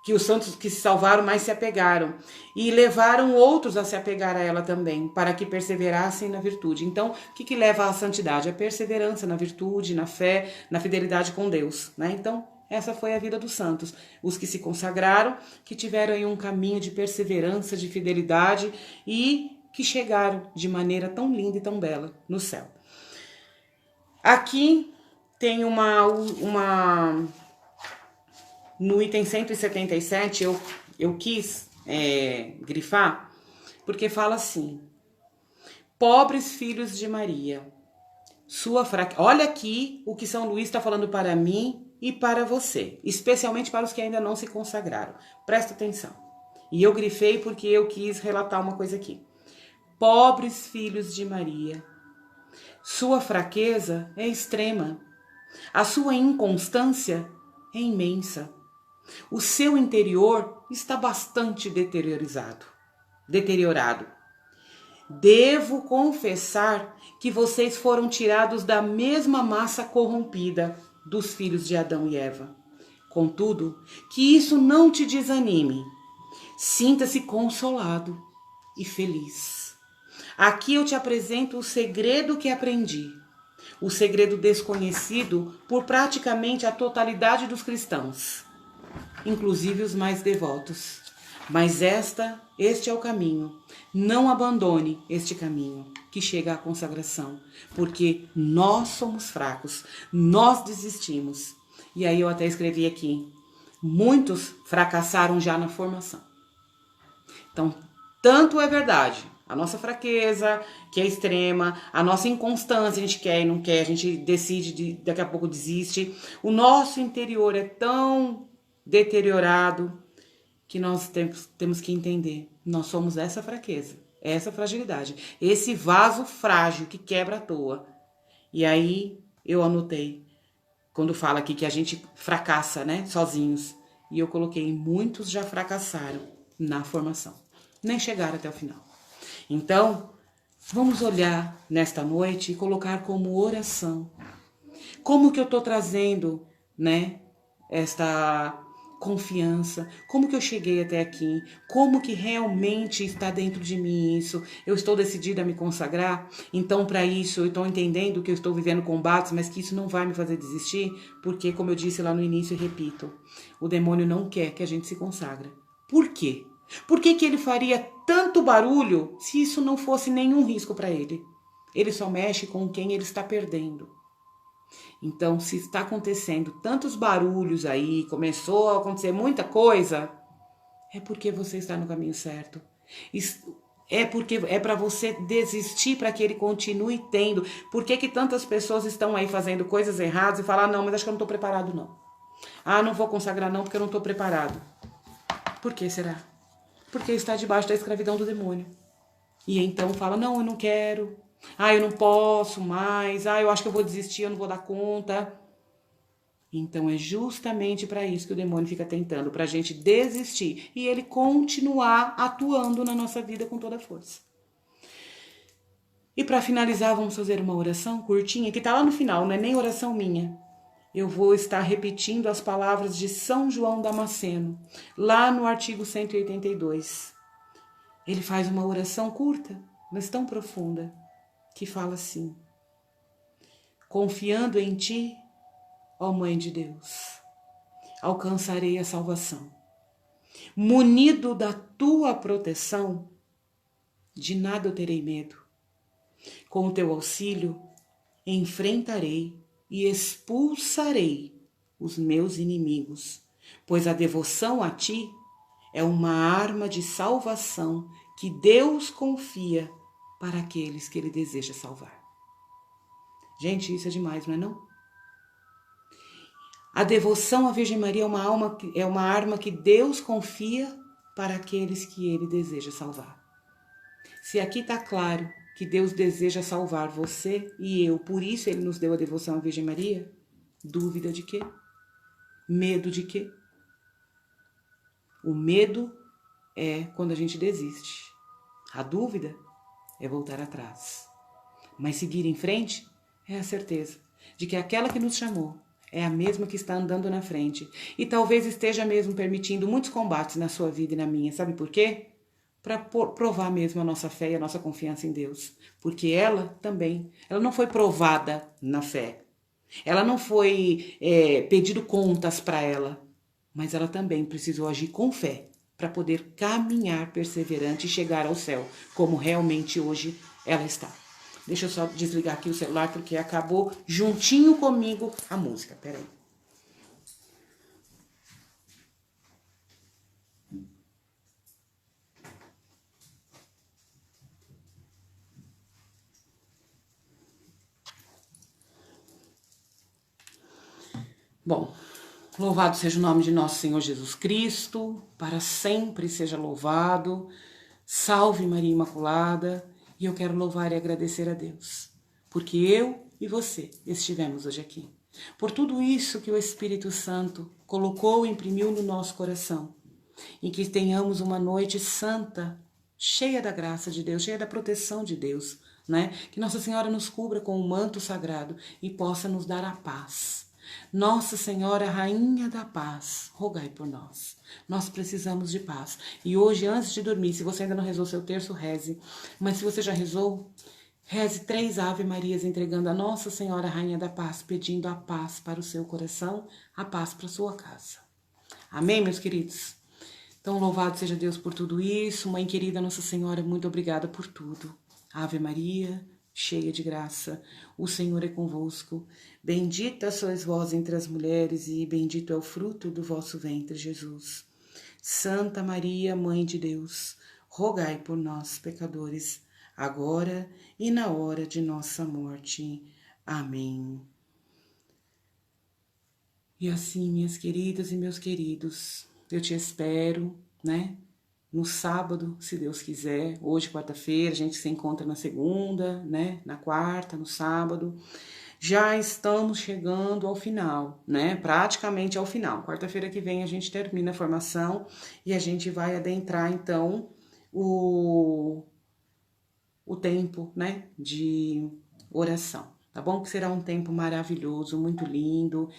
que os santos que se salvaram mais se apegaram. E levaram outros a se apegar a ela também, para que perseverassem na virtude. Então, o que leva à santidade? A perseverança na virtude, na fé, na fidelidade com Deus, né? Então, essa foi a vida dos santos. Os que se consagraram, que tiveram aí um caminho de perseverança, de fidelidade e que chegaram de maneira tão linda e tão bela no céu. Aqui tem no item 177, eu quis grifar, porque fala assim: pobres filhos de Maria, sua fraqueza. Olha aqui o que São Luís está falando para mim e para você, especialmente para os que ainda não se consagraram. Presta atenção. E eu grifei porque eu quis relatar uma coisa aqui. Pobres filhos de Maria, sua fraqueza é extrema, a sua inconstância é imensa, o seu interior está bastante deteriorado. Devo confessar que vocês foram tirados da mesma massa corrompida dos filhos de Adão e Eva. Contudo, que isso não te desanime. Sinta-se consolado e feliz. Aqui eu te apresento o segredo que aprendi. O segredo desconhecido por praticamente a totalidade dos cristãos, inclusive os mais devotos. Mas este é o caminho. Não abandone este caminho que chega à consagração, porque nós somos fracos, nós desistimos. E aí eu até escrevi aqui, muitos fracassaram já na formação. Então, tanto é verdade, a nossa fraqueza, que é extrema, a nossa inconstância, a gente quer e não quer, a gente decide, daqui a pouco desiste. O nosso interior é tão deteriorado que nós temos que entender. Nós somos essa fraqueza, essa fragilidade, esse vaso frágil que quebra à toa. E aí eu anotei, quando fala aqui que a gente fracassa, né, sozinhos. E eu coloquei, muitos já fracassaram na formação, nem chegaram até o final. Então, vamos olhar nesta noite e colocar como oração. Como que eu estou trazendo, né, esta confiança, como que eu cheguei até aqui, como que realmente está dentro de mim isso, eu estou decidida a me consagrar, então para isso eu estou entendendo que eu estou vivendo combates, mas que isso não vai me fazer desistir, porque como eu disse lá no início e repito, o demônio não quer que a gente se consagre. Por quê? Por que que ele faria tanto barulho se isso não fosse nenhum risco para ele? Ele só mexe com quem ele está perdendo. Então, se está acontecendo tantos barulhos aí, começou a acontecer muita coisa, é porque você está no caminho certo. É porque é para você desistir para que ele continue tendo. Por que que tantas pessoas estão aí fazendo coisas erradas e falam, não, mas acho que eu não estou preparado não. Ah, não vou consagrar não porque eu não estou preparado. Por que será? Porque está debaixo da escravidão do demônio. E então fala, não, eu não quero. Ah, eu não posso mais. Ah, eu acho que eu vou desistir, eu não vou dar conta. Então é justamente para isso que o demônio fica tentando, para a gente desistir e ele continuar atuando na nossa vida com toda a força. E para finalizar, vamos fazer uma oração curtinha, que está lá no final, não é nem oração minha. Eu vou estar repetindo as palavras de São João Damasceno, lá no artigo 182. Ele faz uma oração curta, mas tão profunda, que fala assim: confiando em ti, ó Mãe de Deus, alcançarei a salvação. Munido da tua proteção, de nada eu terei medo. Com o teu auxílio, enfrentarei e expulsarei os meus inimigos, pois a devoção a ti é uma arma de salvação que Deus confia para aqueles que ele deseja salvar. Gente, isso é demais, não é não? A devoção à Virgem Maria é uma arma que Deus confia para aqueles que ele deseja salvar. Se aqui está claro que Deus deseja salvar você e eu, por isso ele nos deu a devoção à Virgem Maria, dúvida de quê? Medo de quê? O medo é quando a gente desiste. A dúvida é voltar atrás. Mas seguir em frente é a certeza de que aquela que nos chamou é a mesma que está andando na frente. E talvez esteja mesmo permitindo muitos combates na sua vida e na minha. Sabe por quê? Para provar mesmo a nossa fé e a nossa confiança em Deus. Porque ela não foi provada na fé. Ela não foi pedido contas para ela. Mas ela também precisou agir com fé para poder caminhar perseverante e chegar ao céu, como realmente hoje ela está. Deixa eu só desligar aqui o celular, porque acabou juntinho comigo a música. Peraí. Bom, louvado seja o nome de nosso Senhor Jesus Cristo, para sempre seja louvado. Salve Maria Imaculada. E eu quero louvar e agradecer a Deus, porque eu e você estivemos hoje aqui. Por tudo isso que o Espírito Santo colocou e imprimiu no nosso coração. E que tenhamos uma noite santa, cheia da graça de Deus, cheia da proteção de Deus, né? Que Nossa Senhora nos cubra com o manto sagrado e possa nos dar a paz. Nossa Senhora, Rainha da Paz, rogai por nós. Nós precisamos de paz. E hoje, antes de dormir, se você ainda não rezou seu terço, reze. Mas se você já rezou, reze 3 Ave Marias entregando a Nossa Senhora, Rainha da Paz, pedindo a paz para o seu coração, a paz para a sua casa. Amém, meus queridos? Então, louvado seja Deus por tudo isso. Mãe querida, Nossa Senhora, muito obrigada por tudo. Ave Maria, cheia de graça, o Senhor é convosco. Bendita sois vós entre as mulheres e bendito é o fruto do vosso ventre, Jesus. Santa Maria, Mãe de Deus, rogai por nós, pecadores, agora e na hora de nossa morte. Amém. E assim, minhas queridas e meus queridos, eu te espero, né? No sábado, se Deus quiser. Hoje, quarta-feira, a gente se encontra na segunda, né? Na quarta, no sábado. Já estamos chegando ao final, né? Praticamente ao final. Quarta-feira que vem a gente termina a formação e a gente vai adentrar, então, o tempo, né? De oração, tá bom? Que será um tempo maravilhoso, muito lindo.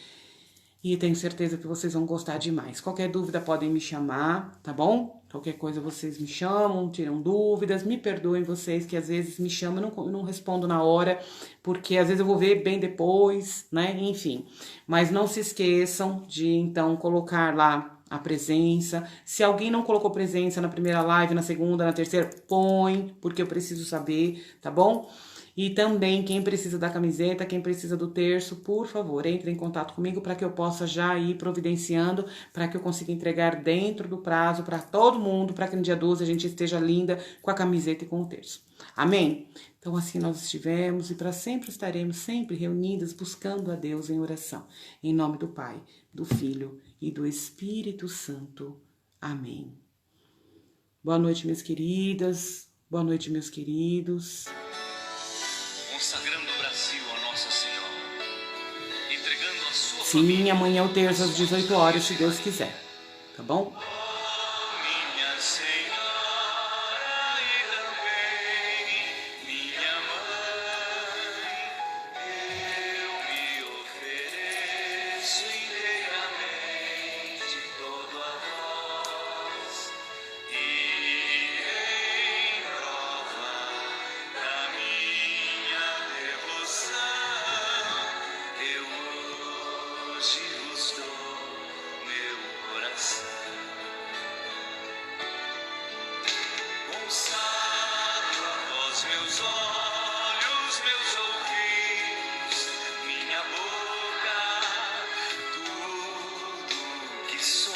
E tenho certeza que vocês vão gostar demais. Qualquer dúvida podem me chamar, tá bom? Qualquer coisa vocês me chamam, tiram dúvidas. Me perdoem vocês que às vezes me chamam, eu não respondo na hora, porque às vezes eu vou ver bem depois, né? Enfim. Mas não se esqueçam de então colocar lá a presença. Se alguém não colocou presença na primeira live, na segunda, na terceira, põe, porque eu preciso saber, tá bom? E também quem precisa da camiseta, quem precisa do terço, por favor, entre em contato comigo para que eu possa já ir providenciando, para que eu consiga entregar dentro do prazo para todo mundo, para que no dia 12 a gente esteja linda com a camiseta e com o terço. Amém? Então assim nós estivemos e para sempre estaremos sempre reunidas buscando a Deus em oração. Em nome do Pai, do Filho e do Espírito Santo. Amém. Boa noite, minhas queridas. Boa noite, meus queridos. Consagrando o Brasil a Nossa Senhora, entregando a sua Sim, família, amanhã é o terço às 18 horas, se Deus quiser. Tá bom? minha Senhora e também minha mãe, eu me ofereço inteiramente todo a vós e em prova da minha devoção, eu hoje vos dou meu coração. Consagro a vós meus olhos, meus ouvidos, minha boca, tudo que sou.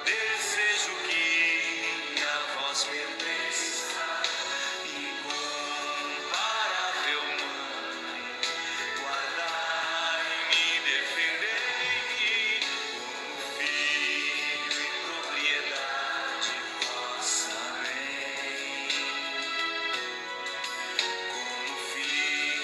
Desejo que a vós pertença, incomparável Mãe. Guardai-me e defendei-me como filho e propriedade vossa. Amém. Como filho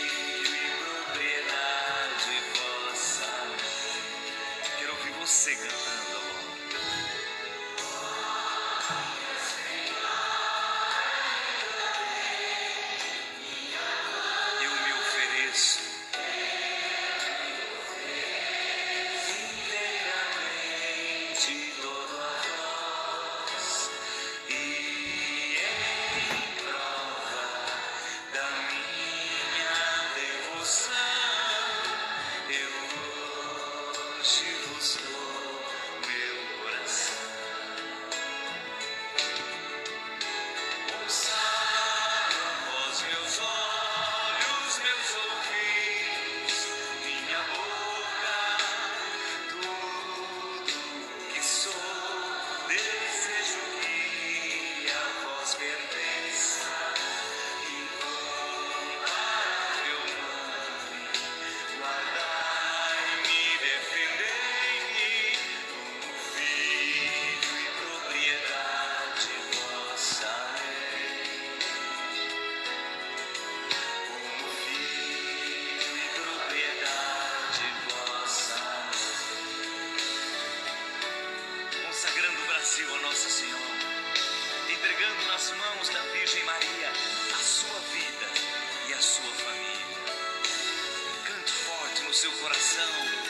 seu coração.